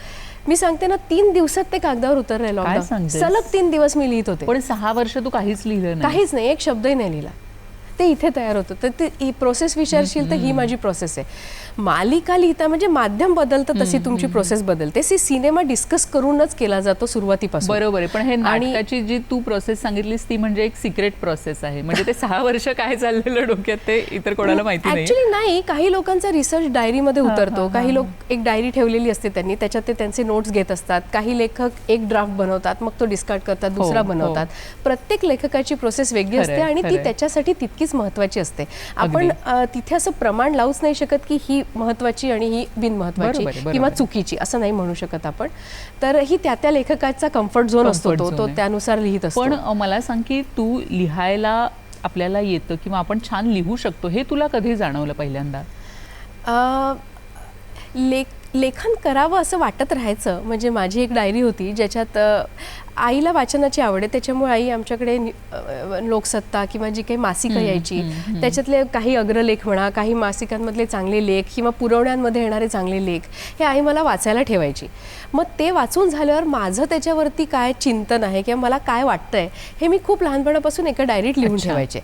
Speaker 3: मी सांगते ना 3 दिवसात ते कागदावर उतरलेलं. सलग 3 दिवस मी लिहित होते.
Speaker 2: पण 6 वर्ष तू काहीच लिहिलं नाही?
Speaker 3: काहीच नाही, एक शब्दही नाही लिहिला. ते इथे तयार होतं. तर ती ही प्रोसेस विचारशील तर ही माझी प्रोसेस आहे. मालिका लिहिता म्हणजे माध्यम बदलतं तशी तुमची प्रोसेस बदलते. सिनेमा डिस्कस करूनच केला जातो सुरुवातीपासून.
Speaker 2: बरोबर आहे, पण हे नाटकाची जी तू प्रोसेस सांगितलीस ती म्हणजे एक सिक्रेट प्रोसेस आहे. म्हणजे ते 6 वर्ष काय चाललेलं डोक्यात ते इतर कोणाला माहिती नाही.
Speaker 3: ऍक्च्युली नाही, काही लोकांचा रिसर्च डायरीमध्ये उतरतो. काही लोक एक डायरी ठेवलेली असते त्यांनी, त्याच्यात ते त्यांचे नोट्स घेत असतात. काही लेखक एक ड्राफ्ट बनवतात, मग तो डिस्कार्ड करतात, दुसरा बनवतात. प्रत्येक लेखकाची प्रोसेस वेगळी असते आणि ती त्याच्यासाठी तितकीच महत्वाची असते. आपण तिथे असं प्रमाण लावूच नाही शकत की ही महत्वाची आणि ही बिनमहत्वाची किंवा चुकीची असं नाही म्हणू शकत आपण. तर ही त्या लेखकाचा कम्फर्ट झोन असतो, तो त्यानुसार लिहित असतो.
Speaker 2: पण मला सांग की तू लिहायला आपल्याला येतं किंवा आपण छान लिहू शकतो हे तुला कधी जाणवलं पहिल्यांदा?
Speaker 3: लेखन करावं असं वाटत राहायचं. म्हणजे माझी एक डायरी होती ज्याच्यात आईला वाचनाची आवड आहे, त्याच्यामुळे आई आमच्याकडे लोकसत्ता किंवा जी काही मासिकं यायची त्याच्यातले काही अग्रलेख म्हणा, काही मासिकांमधले चांगले लेख किंवा पुरवण्यांमध्ये येणारे चांगले लेख हे आई मला वाचायला ठेवायची. मग ते वाचून झाल्यावर माझं त्याच्यावरती काय चिंतन आहे किंवा मला काय वाटतंय हे मी खूप लहानपणापासून एका डायरीत लिहून ठेवायचे.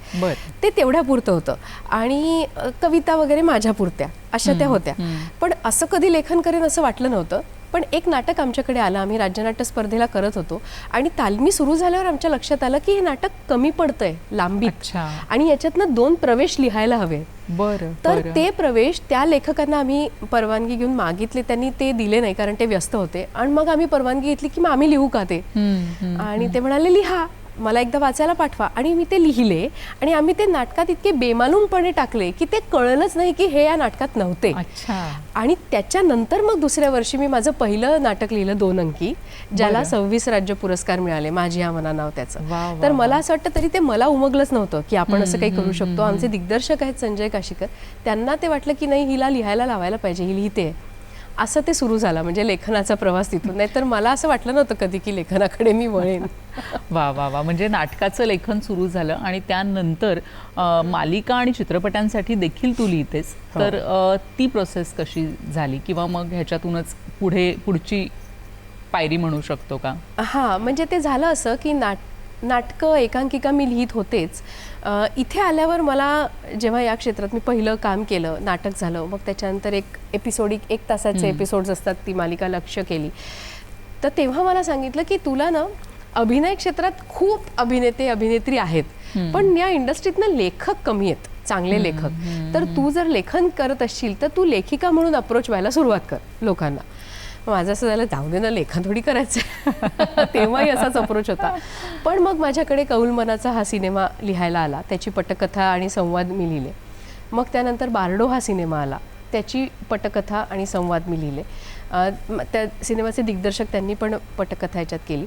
Speaker 3: ते तेवढ्या पुरतं होतं. आणि कविता वगैरे माझ्या पुरत्या अशा त्या होत्या. पण असं कधी लेखन करेन असं वाटलं नव्हतं. पण एक नाटक आमच्याकडे आलं, आम्ही राज्यनाट्य स्पर्धेला करत होतो, आणि तालमी सुरू झाल्यावर आमच्या लक्षात आलं की हे नाटक कमी पडतंय लांबीत, आणि याच्यातनं 2 प्रवेश लिहायला हवे. तर ते प्रवेश त्या लेखकांना आम्ही परवानगी घेऊन मागितले, त्यांनी ते दिले नाही कारण ते व्यस्त होते. आणि मग आम्ही परवानगी घेतली की मग आम्ही लिहू का ते, आणि ते म्हणाले लिहा, मला एकदा वाचायला पाठवा. आणि मी ते लिहिले आणि आम्ही ते नाटकात इतके बेमालूमपणे टाकले की ते कळलंच नाही की हे या नाटकात नव्हते. आणि त्याच्यानंतर मग दुसऱ्या वर्षी मी माझं पहिलं नाटक लिहिलं 2 अंकी, ज्याला 26 राज्य पुरस्कार मिळाले, माझी या मना नाव त्याचं. तर मला असं वाटतं तरी ते मला उमगलंच नव्हतं की आपण असं काही करू शकतो. आमचे दिग्दर्शक आहेत संजय काशीकर, त्यांना ते वाटलं की नाही हिला लिहायला लावायला पाहिजे, ही लिहिते, असं ते सुरू झालं म्हणजे लेखनाचा प्रवास तिथून. नाही तर मला असं वाटलं नव्हतं कधी की लेखनाकडे मी वळेन.
Speaker 2: वा वा वा. म्हणजे नाटकाचं लेखन सुरू झालं आणि त्यानंतर मालिका आणि चित्रपटांसाठी देखील तू लिहितेस. तर ती प्रोसेस कशी झाली, किंवा मग ह्याच्यातूनच पुढची पायरी म्हणू शकतो का?
Speaker 3: हां, म्हणजे ते झालं असं की नाटकं एकांकिका मी लिहित होतेच. इथे आल्यावर मला जेव्हा या क्षेत्रात मी पहिलं काम केलं, नाटक झालं, मग त्याच्यानंतर एक एपिसोडिक 1 तासाचे एपिसोड्स असतात, ती मालिका लक्ष्य केली. तर तेव्हा मला सांगितलं की तुला ना अभिनय क्षेत्रात खूप अभिनेते अभिनेत्री आहेत, पण या इंडस्ट्रीतनं लेखक कमी आहेत, चांगले लेखक. तर तू जर लेखन करत असशील तर तू लेखिका म्हणून अप्रोच व्हायला सुरुवात कर लोकांना. माझं असं झालं, जाऊ दे ना, लेखन थोडी करायचं. तेव्हाही असाच अप्रोच होता. पण मग माझ्याकडे कौल मनाचा हा सिनेमा लिहायला आला, त्याची पटकथा आणि संवाद मी लिहिले. मग त्यानंतर बारडो हा सिनेमा आला, त्याची पटकथा आणि संवाद मी लिहिले. त्या सिनेमाचे दिग्दर्शक त्यांनी पण पटकथा याच्यात केली.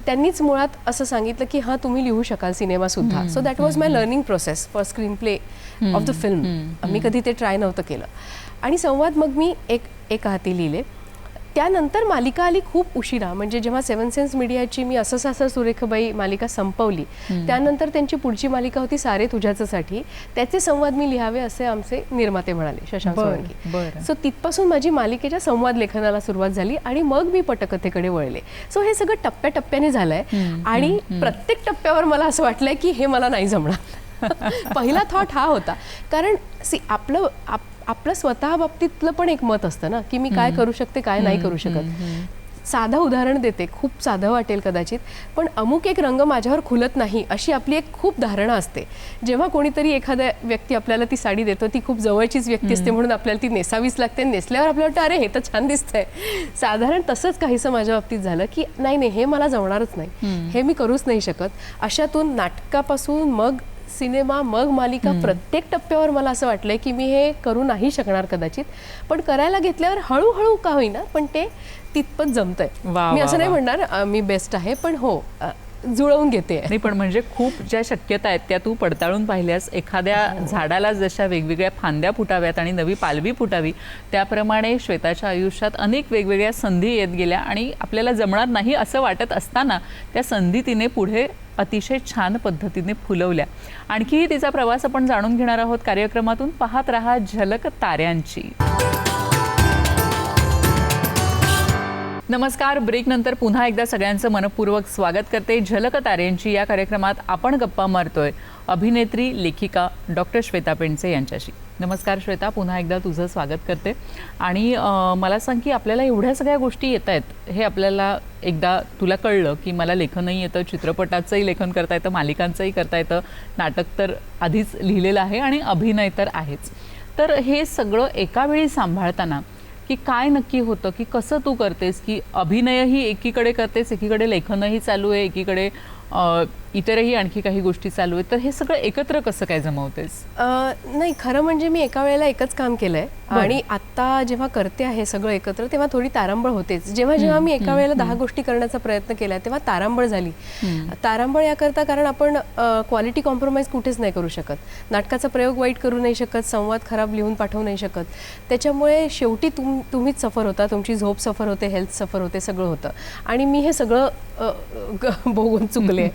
Speaker 3: त्यांनीच मुळात असं सांगितलं की हां, तुम्ही लिहू शकाल सिनेमासुद्धा. So that was my learning process for screen play of the film. मी कधी ते ट्राय नव्हतं केलं. आणि संवाद मग मी एक हाती लिहिले. त्यानंतर मालिका आली खूप उशिरा, म्हणजे जेव्हा 7 सेन्स मीडियाची मी असं सासर सुरेखबाई मालिका संपवली, त्यानंतर त्यांची पुढची मालिका होती सारे तुझ्याचसाठी. त्याचे संवाद मी लिहावे असे आमचे निर्माते म्हणाले, शशांक सोळंकी. सो तिथपासून माझी मालिकेच्या संवाद लेखनाला सुरुवात झाली आणि मग मी पटकथेकडे वळले. सो हे सगळं टप्प्याटप्प्याने झालंय. आणि प्रत्येक टप्प्यावर मला असं वाटलंय की हे मला नाही जमणार. पहिला थॉट हा होता, कारण आपलं स्वतः बाबतीतलं पण एक मत असतं ना, की मी काय करू शकते, काय नाही करू शकत. साधं उदाहरण देते, खूप साधं वाटेल कदाचित, पण अमुक एक रंग माझ्यावर खुलत नाही अशी आपली एक खूप धारणा असते. जेव्हा कोणीतरी एखाद्या व्यक्ती आपल्याला ती साडी देतो, ती खूप जवळचीच व्यक्ती असते म्हणून आपल्याला ती नेसावीच लागते. नेसल्यावर आपल्याला वाटतं, अरे हे तर छान दिसतंय. साधारण तसंच काहीसं माझ्या बाबतीत झालं की नाही, हे मला जमणारच नाही, हे मी करूच नाही शकत. अशातून नाटकापासून मग सिनेमा, मग मालिका, प्रत्येक टप्प्यावर मला असं वाटलंय की मी हे करू नाही शकणार कदाचित. पण करायला घेतल्यावर हळूहळू का होईना, पण ते तितपत जमतंय. मी असं नाही म्हणणार मी बेस्ट आहे, पण हो, जुळवून घेते.
Speaker 2: नाही, पण म्हणजे खूप ज्या शक्यता आहेत त्या तू पडताळून पाहिल्यास. एखाद्या झाडाला जशा वेगवेगळ्या फांद्या फुटाव्यात आणि नवी पालवी फुटावी, त्याप्रमाणे श्वेताच्या आयुष्यात अनेक वेगवेगळ्या संधी येत गेल्या आणि आपल्याला जमणार नाही असं वाटत असताना त्या संधी तिने पुढे अतिशय छान पद्धतीने फुलवल्या. आणखीही तिचा प्रवास आपण जाणून घेणार आहोत कार्यक्रमातून. पाहत रहा झलक ताऱ्यांची. नमस्कार. ब्रेक नंतर पुन्हा एकदा सगळ्यांचं मनपूर्वक स्वागत करते. झलक ताऱ्यांची या कार्यक्रमात आपण गप्पा मारतोय अभिनेत्री, लेखिका डॉक्टर श्वेता पेंडसे यांच्याशी. नमस्कार श्वेता, पुन्हा एकदा तुझं स्वागत करते. आणि मला सांग की आपल्याला एवढ्या सगळ्या गोष्टी येत आहेत, हे आपल्याला एकदा तुला कळलं की मला लेखनही येतं, चित्रपटाचंही लेखन करता येतं, मालिकांचंही करता येतं, नाटक तर आधीच लिहिलेलं आहे आणि अभिनय तर आहेच. तर हे सगळं एका वेळी सांभाळताना की काय नक्की होतं, की कसं तू करतेस, की अभिनयही एकीकडे करतेस, एकीकडे लेखनही चालू आहे, एकीकडे इतरही आणखी काही गोष्टी चालू आहेत, तर हे सगळं एकत्र कसं काय जमवतेस?
Speaker 3: नाही, खरं म्हणजे मी एका वेळेला एकच काम केलंय आणि आता जेव्हा करते आहे सगळं एकत्र, तेव्हा थोडी तारांबळ होतेच. जेव्हा मी एका वेळेला 10 गोष्टी करण्याचा प्रयत्न केला तेव्हा तारांबळ झाली. तारांबळ याकरता कारण आपण क्वालिटी कॉम्प्रोमाइज कुठेच नाही करू शकत. नाटकाचा प्रयोग वाईट करू नाही शकत, संवाद खराब लिहून पाठवू नाही शकत. त्याच्यामुळे शेवटी तुम्हीच सफर होता, तुमची झोप सफर होते, हेल्थ सफर होते, सगळं होतं. आणि मी हे सगळं भोगून चुकले.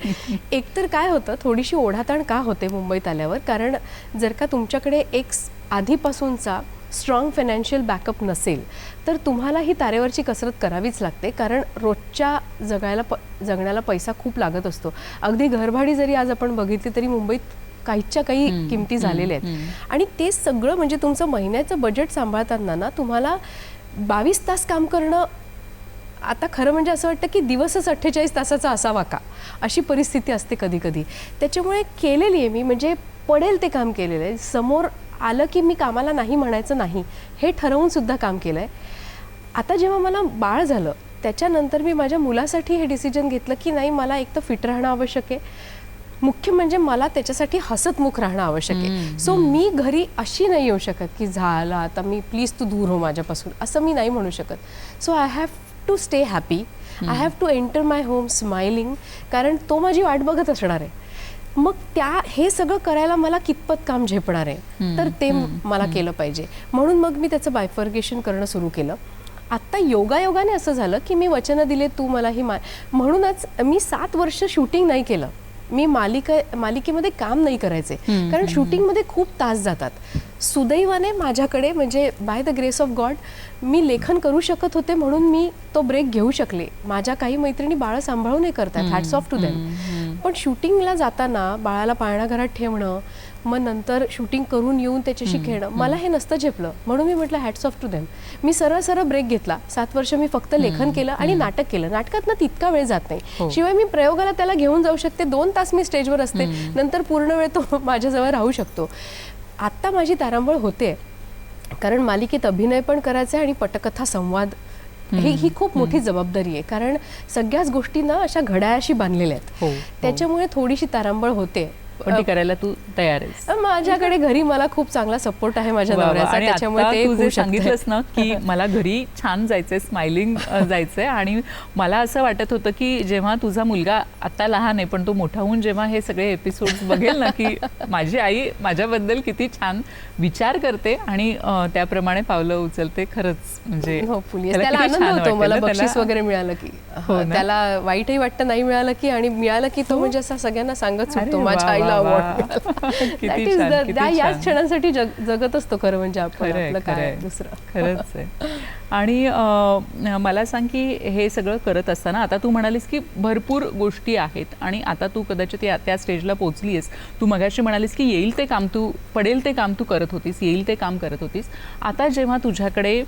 Speaker 3: एकतर काय होतं, थोडीशी ओढाताण का होते मुंबईत आल्यावर, कारण जर का तुमच्याकडे एक आधीपासूनचा स्ट्रॉंग फायनान्शियल बॅकअप नसेल तर तुम्हाला ही तारेवरची कसरत करावीच लागते. कारण रोजच्या जगण्याला पैसा खूप लागत असतो. अगदी घरभाडी जरी आज आपण बघितली तरी मुंबईत काहीच्या काही किमती झालेल्या आहेत. आणि ते सगळं म्हणजे तुमचं महिन्याचं बजेट सांभाळताना ना तुम्हाला 22 तास काम करणं, आता खरं म्हणजे असं वाटतं की दिवसच 48 तासाचा असावा का, अशी परिस्थिती असते कधी कधी. त्याच्यामुळे केलेली आहे मी, म्हणजे पडेल ते काम केलेलं आहे. समोर आलं की मी कामाला नाही म्हणायचं नाही, हे ठरवून सुद्धा काम केलं आहे. आता जेव्हा मला बाळ झालं त्याच्यानंतर मी माझ्या मुलासाठी हे डिसिजन घेतलं की नाही, मला एक तर फिट राहणं आवश्यक आहे, मुख्य म्हणजे मला त्याच्यासाठी हसतमुख राहणं आवश्यक आहे. सो मी घरी अशी नाही येऊ शकत की झालं आता मी, प्लीज तू दूर हो माझ्यापासून, असं मी नाही म्हणू शकत. So I have to stay happy, I have to enter my home smiling, कारण तो माझी वाट बघत असणार आहे. मग हे सगळं करायला मला कितपत काम झेपणार आहे, तर ते मला केलं पाहिजे. म्हणून मग मी त्याचं बायफर्गेशन करणं सुरू केलं. आत्ता योगायोगाने असं झालं की मी वचनं दिले, तू मला ही म्हणूनच मी 7 वर्ष शूटिंग नाही केलं. मी मालिकेमध्ये काम नाही करायचे, कारण शूटिंगमध्ये खूप तास जातात. सुदैवाने माझ्याकडे म्हणजे by the grace of God मी लेखन करू शकत होते, म्हणून मी तो ब्रेक घेऊ शकले. माझ्या काही मैत्रिणी बाळं सांभाळून नाही करतात, हॅट्स ऑफ टू देम. पण शूटिंगला जाताना बाळाला पाळणाघरात ठेवणं, मग नंतर शूटिंग करून येऊन त्याच्याशी खेळणं, मला हे नसतं झेपलं. म्हणून मी म्हटलं हॅट्स ऑफ टू देम. मी सरळ ब्रेक घेतला. 7 वर्ष मी फक्त लेखन केलं आणि नाटक केलं. नाटकात ना तितका वेळ जात नाही, शिवाय मी प्रयोगाला त्याला घेऊन जाऊ शकते. 2 तास मी स्टेजवर असते, नंतर पूर्ण वेळ तो माझ्याजवळ राहू शकतो. आत्ता माझी तारांबळ होते कारण मालिकेत अभिनय पण करायचा आहे आणि पटकथा संवाद ही खूप मोठी जबाबदारी आहे, कारण सगळ्याच गोष्टी ना अशा घड्याळाशी बांधलेल्या
Speaker 2: हो,
Speaker 3: आहेत. त्याच्यामुळे थोडीशी तारांबळ होते.
Speaker 2: पण ती करायला तू तयार आहेस.
Speaker 3: माझ्याकडे घरी मला खूप चांगला सपोर्ट आहे माझ्या
Speaker 2: वा वा.
Speaker 3: नवऱ्याचा,
Speaker 2: आणि
Speaker 3: त्याच्यामुळे
Speaker 2: आता
Speaker 3: ते
Speaker 2: तू जे
Speaker 3: होऊ शकतंय.
Speaker 2: सांगितलंस ना की मला घरी छान जायचंय, स्माइलिंग जायचंय, आणि मला असं वाटत होतं की जेव्हा तुझा मुलगा आता लहान आहे पण तो मोठा होऊन जेव्हा हे सगळे एपिसोड्स बघेल ना की माझी आई माझ्याबद्दल किती छान विचार करते आणि त्याप्रमाणे पावलं उचलते. खरंच म्हणजे
Speaker 3: Hopefully.
Speaker 2: त्याला
Speaker 3: त्याला
Speaker 2: किती
Speaker 3: आनंद
Speaker 2: छान
Speaker 3: होतो
Speaker 2: वाटेल
Speaker 3: मला
Speaker 2: ना
Speaker 3: बक्षीस
Speaker 2: त्याला.
Speaker 3: वगैरे मिळालं की.
Speaker 2: हो ना?
Speaker 3: त्याला वाईटही वाटतं नाही मिळालं की, आणि मिळालं की तो म्हणजे असं सगळ्यांना सांगत
Speaker 2: अरे
Speaker 3: सुटतो
Speaker 2: वा,
Speaker 3: माझ्या
Speaker 2: वा,
Speaker 3: आईला
Speaker 2: वा.
Speaker 3: अवॉर्ड.
Speaker 2: किती छान, किती
Speaker 3: याच
Speaker 2: छान.
Speaker 3: क्षणांसाठी जगत असतो खरं म्हणजे आपण.
Speaker 2: खरंय,
Speaker 3: आपलं काय
Speaker 2: खरंय.
Speaker 3: दुसरं.
Speaker 2: खरंच आहे. आणि मला सांग की हे सगळं करत असताना आता तू म्हणालीस की भरपूर गोष्टी आहेत आणि आता तू कदाचित त्या स्टेजला पोहोचली आहेस. तू मगाशी म्हणालीस की येईल ते काम तू, पडेल ते काम तू करत होतीस, येईल ते काम करत होतीस. आता जेव्हा तुझ्याकडे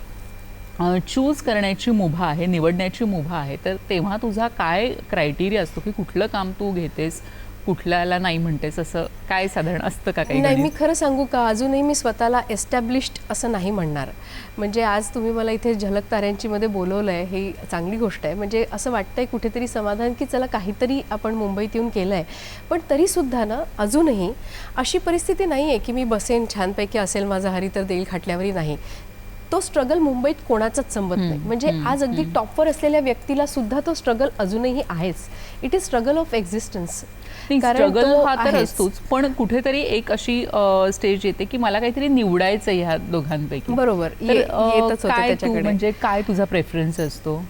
Speaker 2: चूज करण्याची मुभा आहे, निवडण्याची मुभा आहे, तर तेव्हा तुझा काय क्रायटेरिया असतो की कुठलं काम तू घेतेस, कुठल्याला नाही म्हणतेस, असं काय साधारण असतं का काही?
Speaker 3: नाही, मी खरं सांगू का, अजूनही मी स्वतःला एस्टॅब्लिश्ड असं नाही म्हणणार. म्हणजे आज तुम्ही मला इथे झलक ताऱ्यांची मध्ये बोलवलं आहे, ही चांगली गोष्ट आहे. म्हणजे असं वाटतंय कुठेतरी समाधान की चला काहीतरी आपण मुंबईत येऊन केलं आहे. पण तरीसुद्धा ना अजूनही अशी परिस्थिती नाही आहे की मी बसेन छानपैकी असेल माझा हरी तर देईल खाटल्यावरही नाही. तो स्ट्रगल मुंबईत कोणाचाच संबत नाही. म्हणजे आज अगदी टॉपवर असलेल्या व्यक्तीला सुद्धा तो स्ट्रगल अजूनही आहेच. It is struggle of existence.
Speaker 2: Struggle हा तर असतोच, पण कुठेतरी एक अशी स्टेज येते की मला काहीतरी निवडायचं ह्या दोघांपैकी.
Speaker 3: बरोबर.
Speaker 2: काय तू म्हणजे काय तुझा प्रेफरन्स असतो?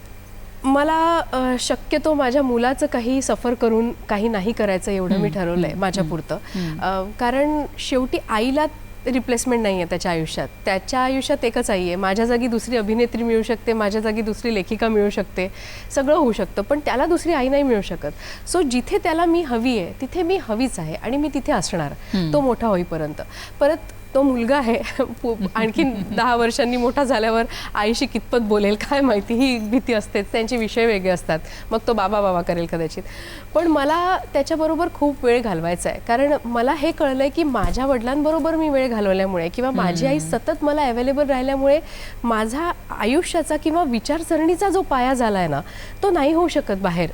Speaker 3: मला शक्यतो माझ्या मुलाचं काही सफर करून काही नाही करायचं एवढं मी ठरवलंय माझ्या पुरतं. कारण शेवटी आईला रिप्लेसमेंट नाही आहे त्याच्या आयुष्यात. त्याच्या आयुष्यात एकच आई आहे. माझ्या जागी दुसरी अभिनेत्री मिळू शकते, माझ्या जागी दुसरी लेखिका मिळू शकते, सगळं होऊ शकतं, पण त्याला दुसरी आई नाही मिळू शकत. सो जिथे त्याला मी हवी आहे तिथे मी हवीच आहे आणि मी तिथे असणार तो मोठा होईपर्यंत. परत तो मुलगा आहे, आणखीन 10 वर्षांनी मोठा झाल्यावर आईशी कितपत बोलेल काय माहिती, ही भीती असतेच. त्यांचे विषय वेगळे असतात, मग तो बाबा बाबा करेल कदाचित. पण मला त्याच्याबरोबर खूप वेळ घालवायचा आहे, कारण मला हे कळलं आहे की माझ्या वडिलांबरोबर मी वेळ घालवल्यामुळे किंवा माझी आई सतत मला अवेलेबल राहिल्यामुळे माझा आयुष्याचा किंवा विचारसरणीचा जो पाया झाला आहे ना, तो नाही होऊ शकत बाहेर.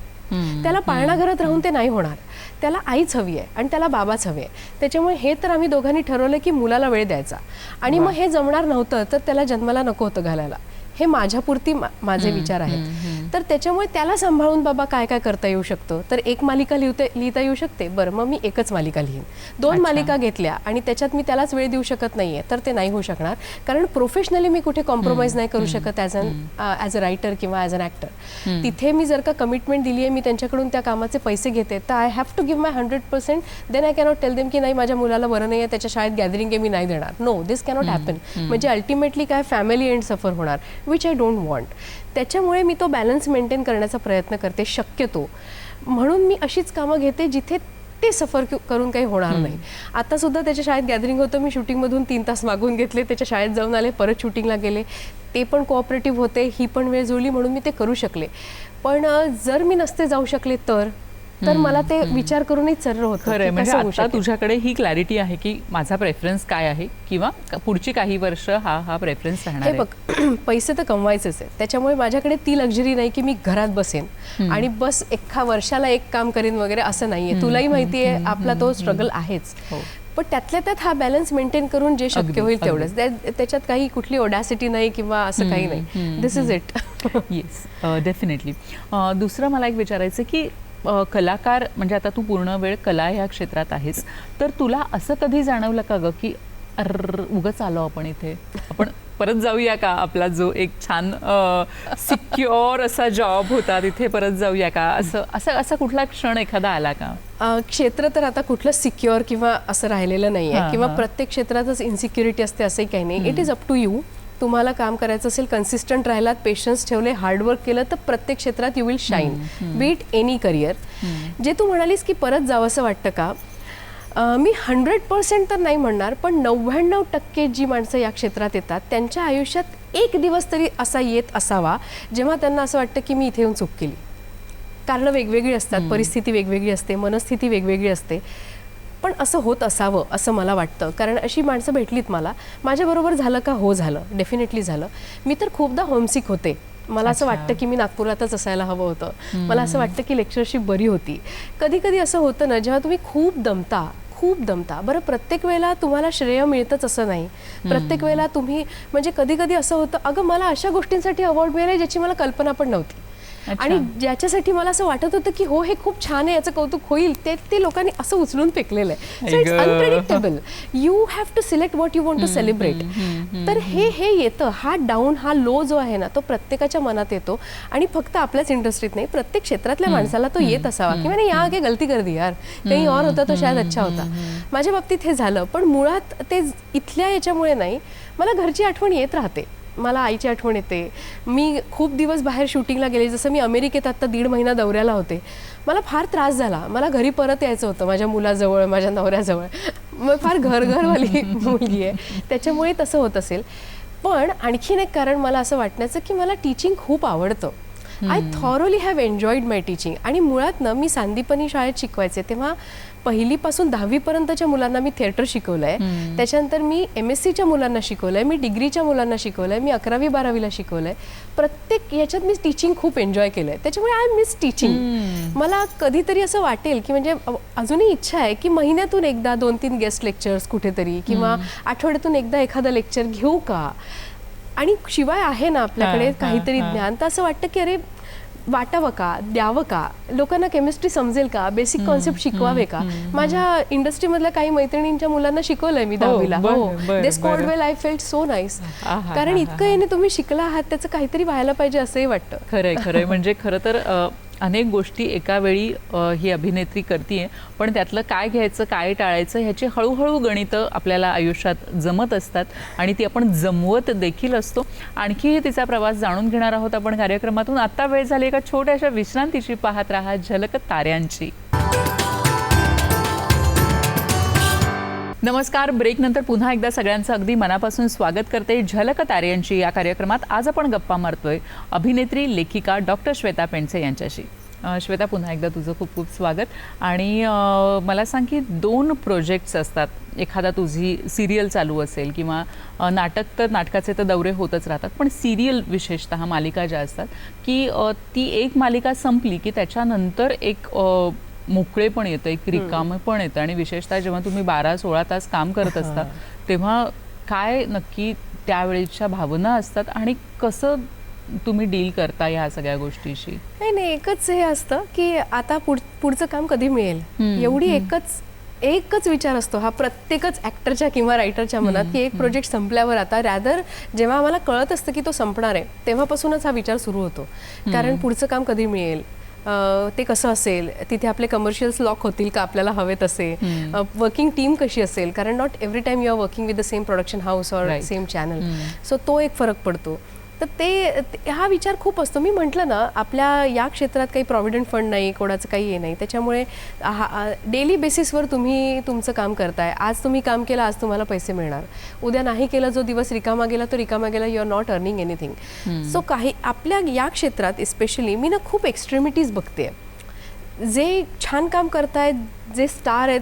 Speaker 3: त्याला पाळणाघरात राहून ते नाही होणार. त्याला आईच हवी आहे आणि त्याला बाबाच हवे आहे. त्याच्यामुळे हे तर आम्ही दोघांनी ठरवलं की मुलाला वेळ द्यायचा. आणि मग हे जमणार नव्हतं तर त्याला जन्माला नको होतं घालायला. हे माझ्यापुरती माझे विचार आहेत. तर त्याच्यामुळे त्याला सांभाळून बाबा काय काय करता येऊ शकतं, तर एक मालिका लिहिता येऊ शकते. बरं, मग मी एकच मालिका लिहीन. 2 मालिका घेतल्या आणि त्याच्यात मी त्यालाच वेळ देऊ शकत नाहीये, तर ते नाही होऊ शकणार. कारण प्रोफेशनली मी कुठे कॉम्प्रोमाइज नाही करू शकत ॲज अ रायटर किंवा ॲज अन ॲक्टर. तिथे मी जर का कमिटमेंट दिली आहे, मी त्यांच्याकडून त्या कामाचे पैसे घेते, तर I have to give my 100%. Then I cannot tell them की नाही माझ्या मुलाला बरं नाही आहे, त्याच्या शाळेत गॅदरिंग आहे, मी नाही देणार. नो, दिस कॅनॉट हॅपन. म्हणजे अल्टिमेटली काय फॅमिली एंड सफर होणार, विच आय डोंट वॉन्ट. त्याच्यामुळे मी तो बॅलन्स मेंटेन करण्याचा प्रयत्न करते शक्यतो. म्हणून मी अशीच कामं घेते जिथे ते सफर करून काही होणार नाही. आता सुद्धा त्याच्या शाळेत गॅदरिंग होतं, मी शूटिंगमधून 3 तास मागून घेतले, त्याच्या शाळेत जाऊन आले, परत शूटिंगला गेले. ते पण कोऑपरेटिव्ह होते, ही पण वेळ जुळली म्हणून मी ते करू शकले. पण जर मी नसते जाऊ शकले तर मला ते विचार करूनही सर्र होतं.
Speaker 2: खरं म्हणजे आता तुझ्याकडे ही क्लॅरिटी आहे की माझा प्रेफरन्स काय आहे किंवा पुढची काही वर्ष हा प्रेफरन्स राहणार आहे.
Speaker 3: हे बघ, पैसे तर कमवायचेच आहे. त्याच्यामुळे माझ्याकडे ती लक्झरी नाही की मी घरात बसेन आणि बस एका वर्षाला एक काम करेन वगैरे, असं नाहीये. तुलाही माहिती आहे आपला तो स्ट्रगल आहेच. पण त्यातल्या त्यात हा बॅलन्स मेंटेन करून जे शक्य होईल तेवढंच. त्याच्यात काही कुठली ओडॅसिटी नाही किंवा असं काही नाही. दिस इज इट.
Speaker 2: Yes, definitely. दुसरं मला एक विचारायचं की कलाकार म्हणजे आता तू पूर्ण वेळ कला ह्या क्षेत्रात आहेस, तर तुला असं कधी जाणवलं का ग की उगाच आलो आपण इथे, आपण परत जाऊया का, आपला जो एक छान सिक्युअर असा जॉब होता तिथे परत जाऊया का, असा कुठला क्षण एखादा आला का?
Speaker 3: क्षेत्र तर आता कुठलं सिक्युअर किंवा असं राहिलेलं नाही आहे, किंवा प्रत्येक क्षेत्रातच इन्सिक्युरिटी असते असंही काही नाही. It is up to you. तुम्हाला काम करायचं असेल, कन्सिस्टंट राहिलात, पेशन्स ठेवले, हार्डवर्क केलं, तर प्रत्येक क्षेत्रात you will shine, B it any career. जे तू म्हणालीस की परत जावं असं वाटतं का, मी 100% तर नाही म्हणणार, पण 99% जी माणसं या क्षेत्रात येतात त्यांच्या आयुष्यात एक दिवस तरी असा येत असावा जेव्हा त्यांना असं वाटतं की मी इथे येऊन चूक केली. कारणं वेगवेगळी असतात, परिस्थिती वेगवेगळी असते, मनस्थिती वेगवेगळी असते, पण असं होत असावं असं मला वाटतं. कारण अशी माणसं भेटलीत मला. माझ्याबरोबर झालं का? हो झालं, डेफिनेटली झालं. मी तर खूपदा होमसिक होते. मला असं वाटतं की मी नागपुरातच असायला हवं होतं. मला असं वाटतं की लेक्चरशिप बरी होती. कधी कधी असं होतं ना, जेव्हा तुम्ही खूप दमता. बरं, प्रत्येक वेळेला तुम्हाला श्रेय मिळतंच असं नाही. प्रत्येक वेळेला तुम्ही म्हणजे कधी कधी असं होतं, अगं मला अशा गोष्टींसाठी अवॉर्ड मिळाले ज्याची मला कल्पना पण नव्हती आणि ज्याच्यासाठी मला असं वाटत होतं की हो हे खूप छान आहे, याचं कौतुक होईल, ते लोकांनी असं उचलून फेकलेलं आहे. So it's unpredictable. You have to select what you want to celebrate. तर हे येतं, हा डाऊन, हा लो जो आहे ना, तो प्रत्येकाच्या मनात येतो आणि फक्त आपल्याच इंडस्ट्रीत नाही, प्रत्येक क्षेत्रातल्या माणसाला तो येत असावा की मैंने यहाँ आगे गलती कर दी यार, कहीं और होता तो शायद अच्छा होता. माझ्या बाबतीत हे झालं, पण मुळात ते इथल्या याच्यामुळे नाही, मला घरची आठवण येत राहते. मला आईची आठवण येते. मी खूप दिवस बाहेर शूटिंगला गेले, जसं मी अमेरिकेत आत्ता 1.5 महिना दौऱ्याला होते. मला फार त्रास झाला, मला घरी परत यायचं होतं, माझ्या मुलाजवळ, माझ्या नवऱ्याजवळ. मग फार घरवाली मुलगी आहे, त्याच्यामुळे तसं होत असेल. पण आणखीन एक कारण मला असं वाटण्याचं की मला टीचिंग खूप आवडतं. I thoroughly have enjoyed my teaching. आणि मुळात ना, मी सांदीपनी शाळेत शिकवायचे तेव्हा 1ली पासून 10वी पर्यंतच्या मुलांना मी थिएटर शिकवलंय. त्याच्यानंतर मी MScच्या मुलांना शिकवलंय, मी डिग्रीच्या मुलांना शिकवलंय, मी 11वी 12वीला शिकवलंय. प्रत्येक याच्यात मी टीचिंग खूप एन्जॉय केलंय. त्याच्यामुळे आय मिस टीचिंग. मला कधीतरी असं वाटेल की म्हणजे अजूनही इच्छा आहे की महिन्यातून एकदा 2-3 गेस्ट लेक्चर्स कुठेतरी, किंवा आठवड्यातून एकदा एखादं लेक्चर घेऊ का. आणि शिवाय आहे ना आपल्याकडे काहीतरी ज्ञान, तर असं वाटतं की अरे वाटावं का, द्यावं का, लोकांना केमिस्ट्री समजेल का, बेसिक कॉन्सेप्ट शिकवावे का. माझ्या इंडस्ट्रीमधल्या काही मैत्रिणींच्या मुलांना शिकवलंय मी 10वीला. हो, they scored well, I felt so nice. कारण इतकं याने तुम्ही शिकला आहात, त्याचं काहीतरी व्हायला पाहिजे असंही वाटतं.
Speaker 2: खरंय. म्हणजे खरं तर अनेक गोष्टी एका वेळी ही अभिनेत्री करते, पण त्यातलं काय घ्यायचं काय टाळायचं ह्याची हळूहळू गणितं आपल्याला आयुष्यात जमत असतात आणि ती आपण जमवत देखील असतो. आणखी तिचा प्रवास जाणून घेणार आहोत आपण कार्यक्रमातून. आता वेळ झाली एका छोट्याशा विश्रांतीची. पाहत राहा झलक ताऱ्यांची. नमस्कार. ब्रेकनंतर पुन्हा एकदा सगळ्यांचं अगदी मनापासून स्वागत करते झलक ताऱ्यांची या कार्यक्रमात. आज आपण गप्पा मारतोय अभिनेत्री, लेखिका डॉक्टर श्वेता पेंडसे यांच्याशी. श्वेता, पुन्हा एकदा तुझं खूप खूप स्वागत. आणि मला सांग की 2 प्रोजेक्ट्स असतात. एखादा तुझी सिरियल चालू असेल किंवा नाटकाचे तर दौरे होतच राहतात, पण सिरियल विशेषतः मालिका ज्या असतात की ती एक मालिका संपली की त्याच्यानंतर एक मोकळे पण येतं, एक रिकामं पण येतं. आणि विशेषतः जेव्हा तुम्ही 12-16 तास काम करत असता तेव्हा काय नक्की त्यावेळेच्या भावना असतात आणि कसं तुम्ही डील करता या सगळ्या गोष्टीशी?
Speaker 3: नाही, एकच हे असतं की आता पुढचं काम कधी मिळेल, एवढी एकच विचार असतो हा प्रत्येकच ऍक्टरच्या किंवा रायटरच्या मनात, की एक प्रोजेक्ट संपल्यावर आता रॅदर जेव्हा आम्हाला कळत असतं की तो संपणार आहे तेव्हापासूनच हा विचार सुरू होतो. कारण पुढचं काम कधी मिळेल, ते कसं असेल, तिथे आपले कमर्शियल्स लॉक होतील का आपल्याला हवे तसे, वर्किंग टीम कशी असेल, कारण not every time you are working with the same production house or same channel. So तो एक फरक पडतो. तर ते हा विचार खूप असतो. मी म्हटलं ना, आपल्या या क्षेत्रात काही प्रॉव्हिडंट फंड नाही, कोणाचं काही हे नाही, त्याच्यामुळे डेली बेसिसवर तुम्ही तुमचं काम करताय. आज तुम्ही काम केलं, आज तुम्हाला पैसे मिळणार. उद्या नाही केलं, जो दिवस रिकामा गेला तो रिकामा गेला, you are not earning anything. So काही आपल्या या क्षेत्रात स्पेशली मी ना खूप एक्स्ट्रीमिटीज बघते. जे छान काम करतायत, जे स्टार आहेत,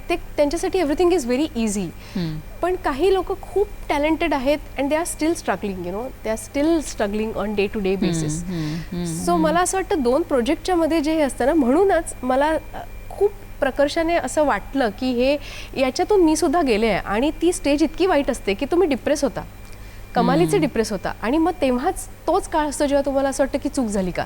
Speaker 3: ते त्यांच्यासाठी एव्हरीथिंग इज व्हेरी इझी. पण काही लोक खूप टॅलेंटेड आहेत and they are still struggling, they are still struggling on day to day basis. So मला असं वाटतं 2 प्रोजेक्टच्या मध्ये जे हे असतं ना, म्हणूनच मला खूप प्रकर्षाने असं वाटलं की हे याच्यातून मी सुद्धा गेले आहे. आणि ती स्टेज इतकी वाईट असते की तुम्ही डिप्रेस होता, कमालीचे डिप्रेस होता. आणि मग तेव्हाच तोच काळ असतो जेव्हा तुम्हाला असं वाटतं की चूक झाली का.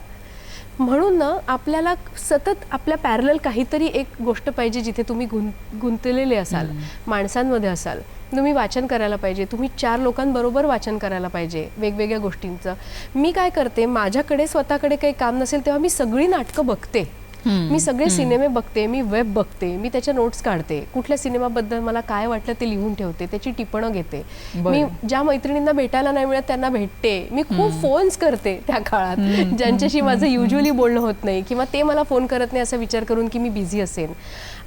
Speaker 3: म्हणून ना आपल्याला सतत आपल्या पॅरलल काहीतरी एक गोष्ट पाहिजे जिथे तुम्ही गुंतलेले असाल, माणसांमध्ये असाल. तुम्ही वाचन करायला पाहिजे, तुम्ही 4 लोकांबरोबर वाचन करायला पाहिजे वेगवेगळ्या गोष्टींचं. मी काय करते, माझ्याकडे स्वतःकडे काही काम नसेल तेव्हा मी सगळी नाटकं बघते, मी सगळे सिनेमे बघते, मी वेब बघते, मी त्याच्या नोट्स काढते, कुठल्या सिनेमाबद्दल मला काय वाटलं ते लिहून ठेवते, त्याची टिपणं घेते. मी ज्या मैत्रिणींना भेटायला नाही मिळत त्यांना भेटते. मी खूप फोन्स करते त्या काळात ज्यांच्याशी माझं युज्युअली बोलणं होत नाही, किंवा ते मला फोन करत नाही असा विचार करून की मी बिझी असेन.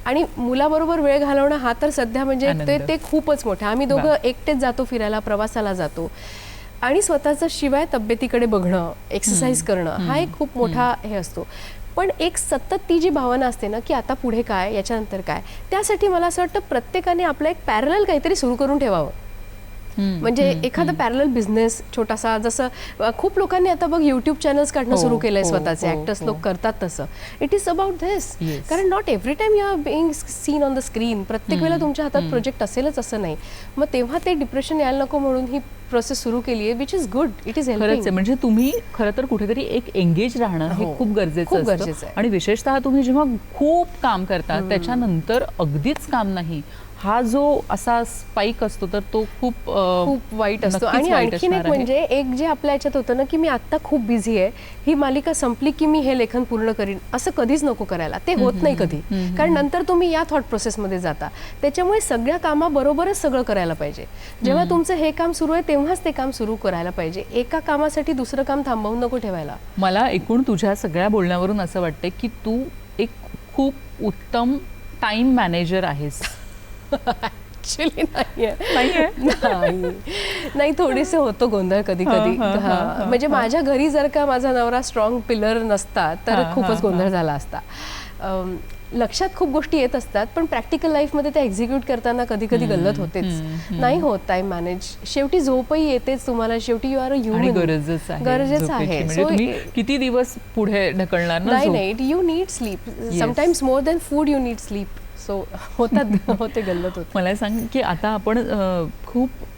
Speaker 3: आणि मुलाबरोबर वेळ घालवणं हा तर सध्या म्हणजे ते खूपच मोठं. आम्ही दोघं एकटेच जातो फिरायला, प्रवासाला जातो. आणि स्वतःचं शिवाय तब्येतीकडे बघणं, एक्सरसाइज करणं हा एक खूप मोठा हे असतो. पण एक सतत ती जी भावना असते ना की आता पुढे काय, याच्यानंतर काय, त्यासाठी मला असं वाटतं प्रत्येकाने आपलं एक पॅरलल काहीतरी सुरू करून ठेवावं. म्हणजे एखादा पॅरलल बिझनेस छोटासा, जसं खूप लोकांनी आता बघ युट्यूब चॅनल्स काढणं सुरू केलंय स्वतःचे, ऍक्टर्स लोक करतात तसं. It is about this. कारण not every time you are being seen on the screen. प्रत्येक वेळेला तुमच्या हातात प्रोजेक्ट असेलच असं नाही. मग तेव्हा ते डिप्रेशन यायला नको म्हणून ही प्रोसेस सुरू केली आहे, which is good. It is
Speaker 2: खरंच आहे. म्हणजे तुम्ही खरं तर कुठेतरी एक एंगेज राहणं हे खूप गरजेचं असतं. आणि विशेषतः तुम्ही जेव्हा खूप काम करता त्याच्यानंतर अगदीच काम नाही, हा जो असा स्पाइक असतो तर तो खूप
Speaker 3: वाईट असतो. आणि आणखीन एक म्हणजे एक जे आपल्या याच्यात होतं ना की मी आत्ता खूप बिझी आहे, ही मालिका संपली की मी हे लेखन पूर्ण करीन, असं कधीच नको करायला. ते होत नाही कधी, कारण नंतर तुम्ही या थॉट प्रोसेसमध्ये जाता. त्याच्यामुळे सगळ्या कामाबरोबरच सगळं करायला पाहिजे. जेव्हा तुमचं हे काम सुरू आहे तेव्हाच ते काम सुरू करायला पाहिजे. एका कामासाठी दुसरं काम थांबवून नको ठेवायला.
Speaker 2: मला एकूण तुझ्या सगळ्या बोलण्यावरून असं वाटतंय की तू एक खूप उत्तम टाइम मॅनेजर आहेस.
Speaker 3: ऍक्च्युली नाही, थोडेसे होतो गोंधळ कधी कधी. म्हणजे माझ्या घरी जर का माझा नवरा स्ट्रॉंग पिलर नसता तर खूपच गोंधळ झाला असता. लक्षात खूप गोष्टी येत असतात, पण प्रॅक्टिकल लाईफमध्ये ते एक्झिक्यूट करताना कधी कधी गल्लत होतेच. नाही होत टाइम मॅनेज. शेवटी झोपही येतेच तुम्हाला. शेवटी यू आर अ ह्युमन. गरजेचं आहे.
Speaker 2: सो किती दिवस पुढे ढकलणार ना?
Speaker 3: नाही, you need sleep. Sometimes more than food you need sleep. So होते गल्लत होते.
Speaker 2: मला सांग की आता आपण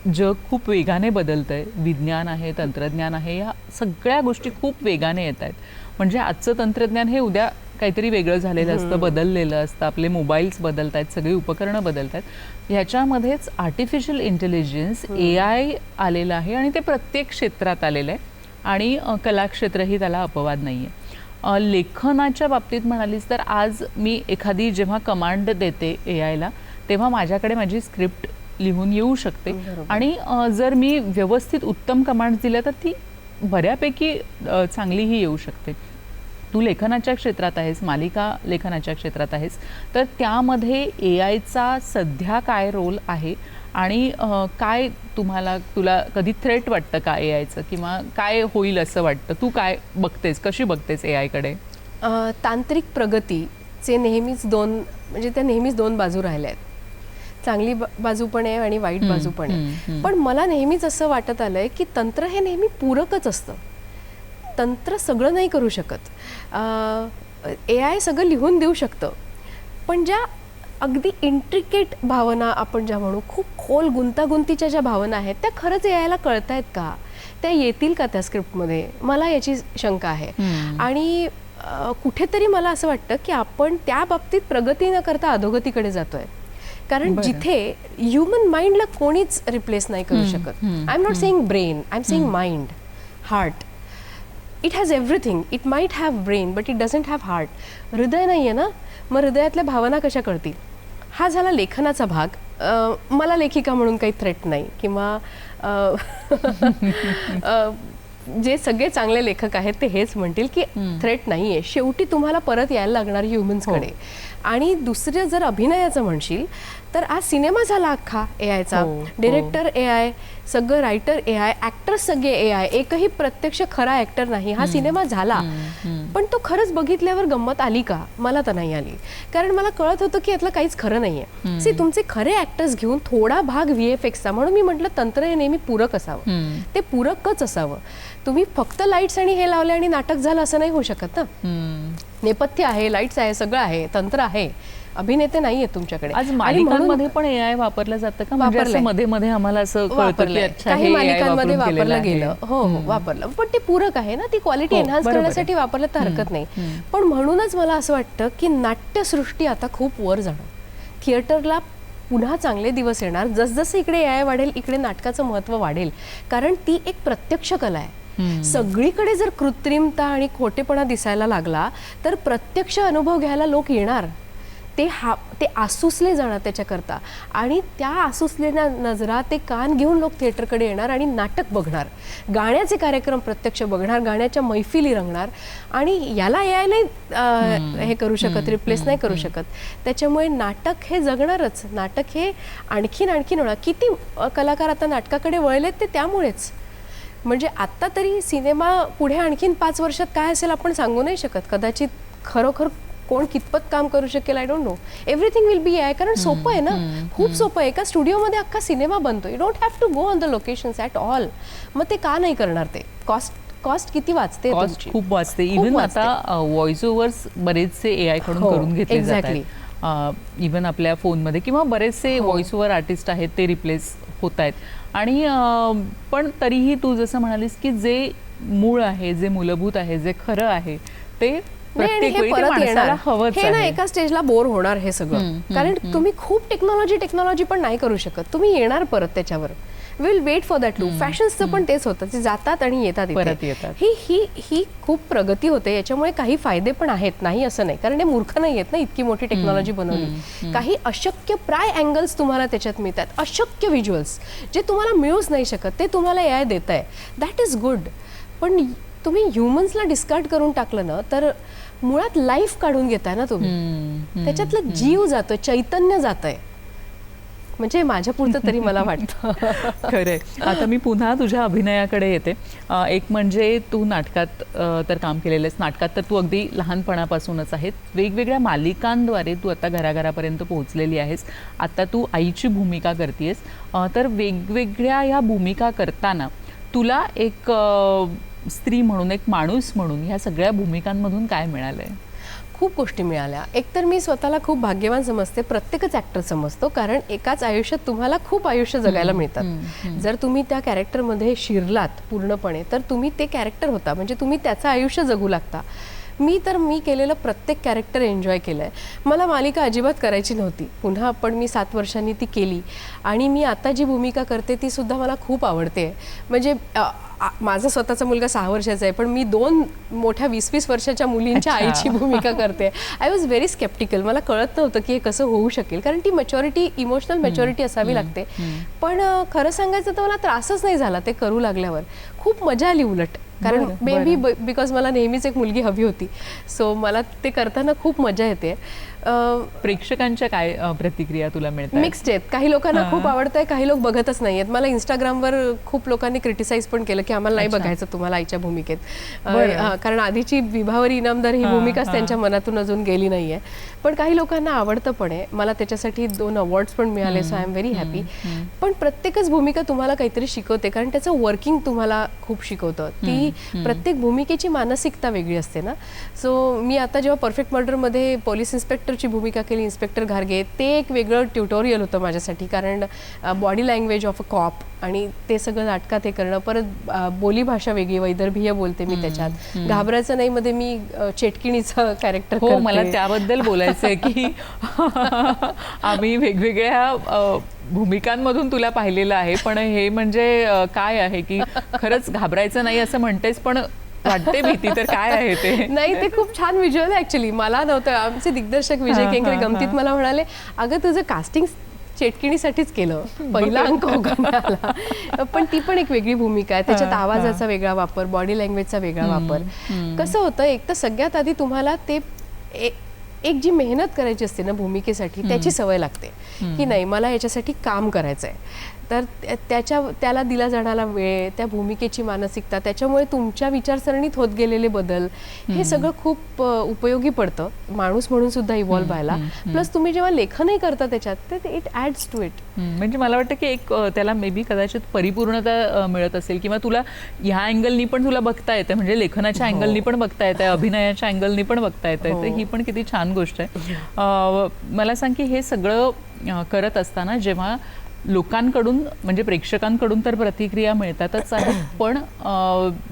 Speaker 2: जग खूप वेगाने बदलतंय. विज्ञान आहे, तंत्रज्ञान आहे, या सगळ्या गोष्टी खूप वेगाने येत आहेत. म्हणजे आजचं तंत्रज्ञान हे उद्या काहीतरी वेगळं झालेलं असतं, बदललेलं असतं. आपले मोबाईल्स बदलत आहेत, सगळी उपकरणं बदलत आहेत. ह्याच्यामध्येच आर्टिफिशियल इंटेलिजन्स AI आलेलं आहे आणि ते प्रत्येक क्षेत्रात आलेलं आहे. आणि कलाक्षेत्रही त्याला अपवाद नाही आहे. लेखनाच्या बाबतीत म्हणालीस तर आज मी एखादी जेव्हा कमांड देते AIला तेव्हा माझ्याकडे माझी स्क्रिप्ट लिहून येऊ शकते. आणि जर मी व्यवस्थित उत्तम कमांड दिल्या तर ती बऱ्यापैकी चांगलीही येऊ शकते. तू लेखनाच्या क्षेत्रात आहेस, मालिका लेखनाच्या क्षेत्रात आहेस, तर त्यामध्ये AIचा सध्या काय रोल आहे आणि काय तुला कधी थ्रेट वाटतं का AIचं, किंवा काय होईल असं वाटतं? तू काय बघतेस, कशी बघतेस AI कडे?
Speaker 3: तांत्रिक प्रगतीचे नेहमीच दोन बाजू राहिल्या आहेत. चांगली बाजू पण आहे आणि वाईट बाजू पण आहे. पण मला नेहमीच असं वाटत आलंय की तंत्र हे नेहमी पूरकच असतं. तंत्र सगळं नाही करू शकत. AI सगळं लिहून देऊ शकतं, पण ज्या अगदी इंट्रिकेट भावना आपण ज्या म्हणू, खूप खोल गुंतागुंतीच्या ज्या भावना आहेत त्या खरंच AIला कळतायत का? त्या येतील का त्या स्क्रिप्टमध्ये? मला याची शंका आहे. आणि कुठेतरी मला असं वाटतं की आपण त्या बाबतीत प्रगती न करता अधोगतीकडे जातोय. कारण जिथे ह्युमन माइंडला कोणीच रिप्लेस नाही करू शकत. I am not saying brain, I am saying mind, heart. It has everything. It might have brain but it doesn't have heart. हृदय नाही आहे ना, मग हृदयातल्या भावना कशा कळतील? हा झाला लेखनाचा भाग. मला लेखिका म्हणून काही थ्रेट नाही, किंवा जे सगळे चांगले लेखक आहेत ते हेच म्हणतील की थ्रेट नाही आहे. शेवटी तुम्हाला परत यायला लागणार ह्युमन्सकडे. आणि दुसरं जर अभिनयाचं म्हणशील तर आज सिनेमा झाला अख्खा AIचा. डिरेक्टर AI, सगळं रायटर AI, ॲक्टर्स सगळे AI. एकही प्रत्यक्ष खरा ॲक्टर नाही. हा सिनेमा झाला, पण तो खरंच बघितल्यावर गंमत आली का? मला तर नाही आली. कारण मला कळत होतं की यातलं काहीच खरं नाही आहे. तुमचे खरे ॲक्टर्स घेऊन थोडा भाग VFXचा, म्हणून मी म्हटलं तंत्र हे नेहमी पूरक असावं. ते पूरकच असावं. तुम्ही फक्त लाईट्स आणि हे लावले आणि नाटक झालं असं नाही होऊ शकत ना. नेपथ्य आहे, लाईट्स आहे, सगळं आहे, तंत्र आहे. अभिनेते नाही आहेत तुमच्याकडे.
Speaker 2: आज मालिकांमध्ये पण AI वापरलं जातं का? म्हणजे मध्ये मध्ये आम्हाला असं कळतं की
Speaker 3: काही मालिकांमध्ये वापरलं गेलं. हो, वापरलं, पण ते पूरक आहे ना. ती क्वालिटी एनहान्स करण्यासाठी वापरलं तर हरकत नाही. पण म्हणूनच मला असं वाटतं की नाट्यसृष्टी आता खूप वर जाणार. थिएटरला पुन्हा चांगले दिवस येणार. जसजसं इकडे AI वाढेल इकडे नाटकाचं महत्त्व वाढेल. कारण ती एक प्रत्यक्ष कला आहे. सगळीकडे जर कृत्रिमता आणि खोटेपणा दिसायला लागला तर प्रत्यक्ष अनुभव घ्यायला लोक येणार. ते आसुसले जाणार त्याच्याकरता. आणि त्या आसुसलेल्या नजरा, ते कान घेऊन लोक थिएटरकडे येणार आणि नाटक बघणार, गाण्याचे कार्यक्रम प्रत्यक्ष बघणार, गाण्याच्या मैफिली रंगणार. आणि याला AI नाही हे करू शकत, रिप्लेस नाही करू शकत. त्याच्यामुळे नाटक हे जगणारच. नाटक हे आणखीन होणार. किती कलाकार आता नाटकाकडे वळलेत ते त्यामुळेच. म्हणजे आत्ता तरी सिनेमा पुढे आणखीन 5 वर्षात काय असेल आपण सांगू नाही शकत. कदाचित खरोखर कोण कितपत काम करू शकेल I don't know. Everything will be AI, कारण सोपं आहे ना, खूप सोपं आहे. एका स्टुडिओमध्ये अख्खा सिनेमा बनतो. You don't have to go on the locations at all. मग ते का नाही करणार ते? कॉस्ट किती वाचते?
Speaker 2: कॉस्ट खूप वाचते. इव्हन आता व्हॉइस ओव्हर्स बरेचसे AI कडून करून घेतले जातात. इव्हन आपल्या फोनमध्ये किंवा बरेचसे व्हॉइस ओव्हर आर्टिस्ट आहेत ते रिप्लेस होत आहेत. आणि पण तरीही तू जसं म्हणालीस की जे मूळ आहे, जे मूलभूत आहे, जे खरं आहे ते प्रत्येक वेळी माणसाला हवंच आहे.
Speaker 3: हे ना एका स्टेजला बोर होणार हे सगळं, कारण तुम्ही खूप टेक्नॉलॉजी पण नाही करू शकत. तुम्ही येणार परत त्याच्यावर. Will wait for that too. फॅशन्सचं पण तेच होतं, ते जातात आणि येतात
Speaker 2: परत येतात.
Speaker 3: ही खूप प्रगती होते. याच्यामुळे काही फायदे पण आहेत, नाही असं नाही, कारण ते मूर्ख नाही आहेत ना इतकी मोठी टेक्नॉलॉजी बनवली. काही अशक्य प्राय अँगल्स तुम्हाला त्याच्यात मिळतात, अशक्य व्हिज्युअल्स जे तुम्हाला मिळूच नाही शकत, ते तुम्हाला AI देत आहे. That is good. पण तुम्ही ह्युमन्सला डिस्कार्ड करून टाकलं ना, तर मुळात लाईफ काढून घेताय ना तुम्ही. त्याच्यातलं जीव जातोय, चैतन्य जातंय. म्हणजे माझ्या पुरतं तरी मला वाटतं.
Speaker 2: खरंय. आता मी पुन्हा तुझ्या अभिनयाकडे येते. एक म्हणजे तू नाटकात तर काम केलेलं आहेस. नाटकात तर तू अगदी लहानपणापासूनच आहे. वेगवेगळ्या मालिकांद्वारे तू आता घराघरापर्यंत पोहोचलेली आहेस. आता तू आईची भूमिका करतेस. तर वेगवेगळ्या ह्या भूमिका करताना तुला एक स्त्री म्हणून, एक माणूस म्हणून ह्या सगळ्या भूमिकांमधून काय मिळालंय?
Speaker 3: खूप गोष्टी मिळाल्या. एकतर मी स्वतःला खूप भाग्यवान समजते, प्रत्येकच ॲक्टर समजतो, कारण एकाच आयुष्यात तुम्हाला खूप आयुष्य जगायला मिळतात. जर तुम्ही त्या कॅरेक्टरमध्ये शिरलात पूर्णपणे तर तुम्ही ते कॅरेक्टर होता, म्हणजे तुम्ही त्याचं आयुष्य जगू लागता. मी केलेलं प्रत्येक कॅरेक्टर एन्जॉय केलं आहे. मला मालिका अजिबात करायची नव्हती पुन्हा, पण मी 7 वर्षांनी ती केली. आणि मी आता जी भूमिका करते ती सुद्धा मला खूप आवडते. म्हणजे माझा स्वतःचा मुलगा 6 वर्षाचा आहे, पण मी 2 मोठ्या 20-20 वर्षाच्या मुलींच्या आईची भूमिका करते. I was very sceptical. मला कळत नव्हतं की हे कसं होऊ शकेल, कारण ती मॅच्युरिटी, इमोशनल मॅच्युरिटी असावी लागते. पण खरं सांगायचं तर मला त्रासच नाही झाला ते करू लागल्यावर. खूप मजा आली उलट, कारण मे बी बिकॉज मला नेहमीच एक मुलगी हवी होती. सो मला ते करताना खूप मजा येते.
Speaker 2: प्रेक्षकांच्या काय प्रतिक्रिया तुला मिळतात?
Speaker 3: मिक्स्ड आहेत. काही लोकांना खूप आवडतंय, काही लोक बघतच नाही आहेत. मला इंस्टाग्रामवर खूप लोकांनी क्रिटिसाइज पण केलं की आम्हाला नाही बघायचं तुम्हाला आईच्या भूमिकेत, कारण आधीची विभावरी इनामदार ही भूमिकाच त्यांच्या मनातून अजून गेली नाहीये. पण काही लोकांना आवडतं पण आहे. मला त्याच्यासाठी 2 अवॉर्ड्स पण मिळाले. So I am very happy. पण प्रत्येकच भूमिका तुम्हाला काहीतरी शिकवते, कारण त्याचं वर्किंग तुम्हाला खूप शिकवतं. ती प्रत्येक भूमिकेची मानसिकता वेगळी असते ना. सो मी आता जेव्हा परफेक्ट मर्डरमध्ये पोलीस इन्स्पेक्टरची भूमिका केली, इन्स्पेक्टर घारगे, ते एक वेगळं ट्युटोरियल होतं माझ्यासाठी, कारण body language of a cop आणि ते सगळं नाटकात हे करणं. परत बोलीभाषा वेगळी, वैदर्भीय बोलते मी त्याच्यात. घाबरायचं नाही मध्ये मी चेटकिणीचं कॅरेक्टर.
Speaker 2: हो, मला त्याबद्दल बोलायचं आहे की आम्ही वेगवेगळ्या भूमिकांमधून तुला पाहिलेलं आहे, पण हे म्हणजे काय आहे की खरंच घाबरायचं नाही असं म्हणतेस, पण वाटते भीती, तर काय आहे ते?
Speaker 3: नाही, ते खूप छान व्हिज्युअल आहे ऍक्च्युली. मला नव्हतं. आमचे दिग्दर्शक विजय केंकरे गमतीत मला म्हणाले, अगं तुझं कास्टिंग चेटकिणीसाठीच केलं, पहिला अंक आला. पण ती पण एक वेगळी भूमिका आहे. त्याच्यात आवाजाचा वेगळा वापर, बॉडी लँग्वेजचा वेगळा वापर. कसं होतं, एक तर सगळ्यात आधी तुम्हाला ते एक जी मेहनत करायची असते ना भूमिकेसाठी, त्याची सवय लागते की नाही मला याच्यासाठी काम करायचं आहे. तर त्याला दिला जाणारा वेळ, त्या भूमिकेची मानसिकता, त्याच्यामुळे तुमच्या विचारसरणीत होत गेलेले बदल, हे सगळं खूप उपयोगी पडतं माणूस म्हणून सुद्धा इव्हॉल्व्ह व्हायला. प्लस तुम्ही जेव्हा लेखनही करता त्याच्यात, तर इट ॲड्स टू इट.
Speaker 2: म्हणजे मला वाटतं की एक त्याला मे बी कदाचित परिपूर्णता मिळत असेल, किंवा तुला ह्या अँगलनी पण तुला बघता येतं, म्हणजे लेखनाच्या अँगलनी पण बघता येतं, अभिनयाच्या अँगलनी पण बघता येतं. तर ही पण किती छान गोष्ट आहे. मला सांग की हे सगळं करत असताना जेव्हा लोकांकडून, म्हणजे प्रेक्षकांकडून तर प्रतिक्रिया मिळतातच आहेत, पण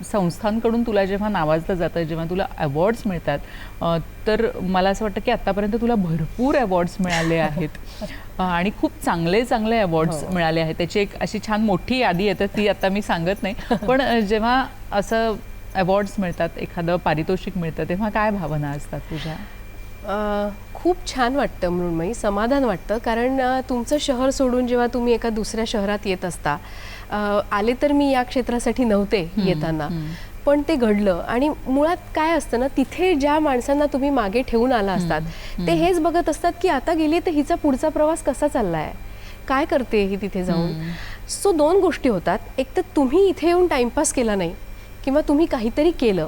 Speaker 2: संस्थांकडून तुला जेव्हा नावाजलं जातं, जेव्हा तुला अवॉर्ड्स मिळतात, तर मला असं वाटतं की आतापर्यंत तुला भरपूर अवॉर्ड्स मिळाले आहेत आणि खूप चांगले चांगले अवॉर्ड्स मिळाले आहेत. त्याची एक अशी छान मोठी यादी येते, ती आता मी सांगत नाही. पण जेव्हा असं अवॉर्ड्स मिळतात, एखादं पारितोषिक मिळतं, तेव्हा काय भावना असतात तुझ्या?
Speaker 3: खूप छान वाटतं मृण्मयी, समाधान वाटतं. कारण तुमचं शहर सोडून जेव्हा तुम्ही एका दुसऱ्या शहरात येत असता, आले तर मी या क्षेत्रासाठी नव्हते येताना, पण ते घडलं. आणि मुळात काय असतं ना, तिथे ज्या माणसांना तुम्ही मागे ठेवून आला असतात, ते हेच बघत असतात की आता गेली तर हिचा पुढचा प्रवास कसा चालला आहे, काय करते ही तिथे जाऊन. सो 2 गोष्टी होतात. एक तर तुम्ही इथे येऊन टाइमपास केला नाही किंवा तुम्ही काहीतरी केलं,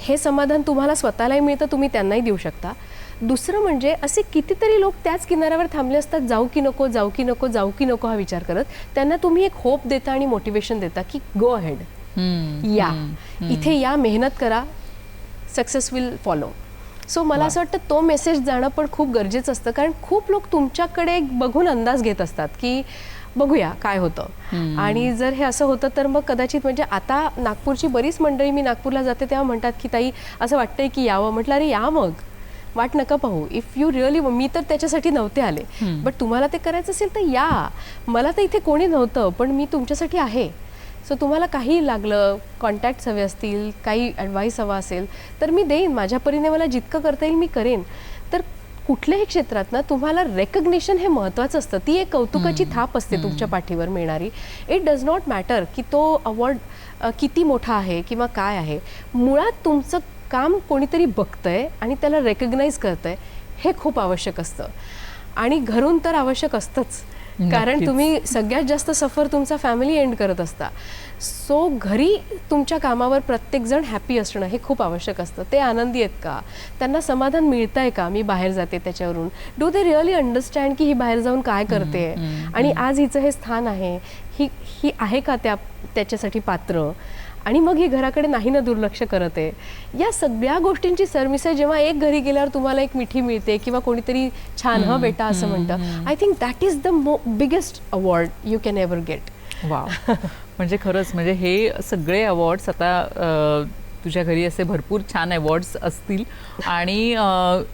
Speaker 3: हे समाधान तुम्हाला स्वतःलाही मिळतं, तुम्ही त्यांनाही देऊ शकता. दुसरं म्हणजे असे कितीतरी लोक त्याच किनाऱ्यावर थांबले असतात, जाऊ की नको जाऊ की नको जाऊ की नको हा विचार करत. त्यांना तुम्ही एक होप देता आणि मोटिवेशन देता की गो अहेड, या इथे या, मेहनत करा, सक्सेस विल फॉलो. सो मला असं वाटतं तो मेसेज जाणं पण खूप गरजेचं असतं, कारण खूप लोक तुमच्याकडे बघून अंदाज घेत असतात की बघूया काय होतं. आणि जर हे असं होतं तर मग कदाचित, म्हणजे आता नागपूरची बरीच मंडळी, मी नागपूरला जाते तेव्हा म्हणतात की ताई असं वाटतंय की यावं. म्हटलं अरे या मग, वाट नका पाहू. इफ यू रिअली, मी तर त्याच्यासाठी नव्हते आले, बट तुम्हाला ते करायचं असेल तर या. मला तर इथे कोणी नव्हतं, पण मी तुमच्यासाठी आहे. सो तुम्हाला काही लागलं, कॉन्टॅक्ट्स हवे असतील, काही ॲडवाईस हवा असेल तर मी देईन. माझ्या परीने मला जितकं करता येईल मी करेन. तर कुठल्याही क्षेत्रात ना तुम्हाला रेकग्निशन हे महत्त्वाचं असतं. ती एक कौतुकाची थाप असते तुमच्या पाठीवर मिळणारी. इट डज नॉट मॅटर की तो अवॉर्ड किती मोठा आहे किंवा काय आहे. मुळात तुमचं काम कोणीतरी बघतंय आणि त्याला रेकग्नाईज करतंय, हे खूप आवश्यक असतं. आणि घरून तर आवश्यक असतंच, कारण तुम्ही सगळ्यात जास्त सफर तुमचा फॅमिली एंड करत असता. सो घरी तुमच्या कामावर प्रत्येकजण हॅपी असणं हे खूप आवश्यक असतं. ते आनंदी आहेत का, त्यांना समाधान मिळतं आहे का, मी बाहेर जाते त्याच्यावरून. डू दे रिअली अंडरस्टँड की ही बाहेर जाऊन काय करते आणि आज हिचं हे स्थान आहे, ही आहे का त्याच्यासाठी पात्र, आणि मग ही घराकडे नाही ना दुर्लक्ष करत आहे. या सगळ्या गोष्टींची सरमिसळ जेव्हा एक घरी गेल्यावर तुम्हाला एक मिठी मिळते किंवा कोणीतरी छान हा बेटा असं म्हणतं, I think that is the biggest award you can ever get.
Speaker 2: Wow. म्हणजे खरंच, म्हणजे हे सगळे अवॉर्ड्स आता तुझ्या घरी असे भरपूर छान अवॉर्ड्स असतील. आणि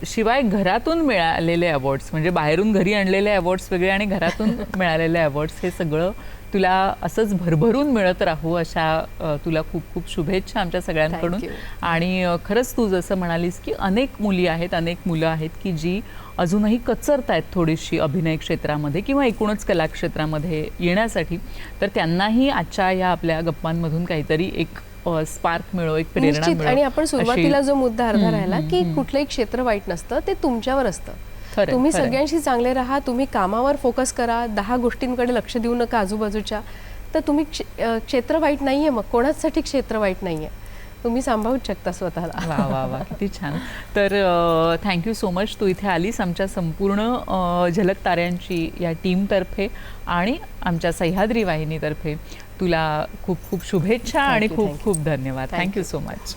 Speaker 2: शिवाय घरातून मिळालेले अवॉर्ड्स, म्हणजे बाहेरून घरी आणलेले अवॉर्ड्स वेगळे आणि घरातून मिळालेले अवॉर्ड्स, हे सगळं तुला असंच भरभरून मिळत राहू, अशा तुला खूप खूप शुभेच्छा आमच्या सगळ्यांकडून. आणि खरंच तू जसं म्हणालीस की अनेक मुली आहेत, अनेक मुलं आहेत की जी अजूनही कचरत आहेत थोडीशी अभिनय क्षेत्रामध्ये किंवा एकूणच कला क्षेत्रामध्ये येण्यासाठी. तर त्यांनाही आजच्या या आपल्या गप्पांमधून काहीतरी एक स्पार्क मिळो, एक प्रेरणा मिळो.
Speaker 3: आणि आपण सुरुवातीला जो मुद्दा अर्धा राहिला की कुठलंही क्षेत्र वाईट नसतं, ते तुमच्यावर असतं. तुम्ही सगळ्यांशी चांगले राहा, तुम्ही कामावर फोकस करा, 10 गोष्टींकडे लक्ष देऊ नका आजूबाजूच्या, तर तुम्ही क्षेत्र वाईट नाहीये. मग कोणासाठी क्षेत्र वाईट नाहीये, तुम्ही सांभाळूच शकता स्वतःला.
Speaker 2: वा वा वा, किती छान. तर थँक्यू सो मच, तू इथे आलीस आमच्या संपूर्ण झलक ताऱ्यांची या टीमतर्फे आणि आमच्या सह्याद्री वाहिनीतर्फे. तुला खूप खूप शुभेच्छा आणि खूप खूप धन्यवाद. Thank you so much.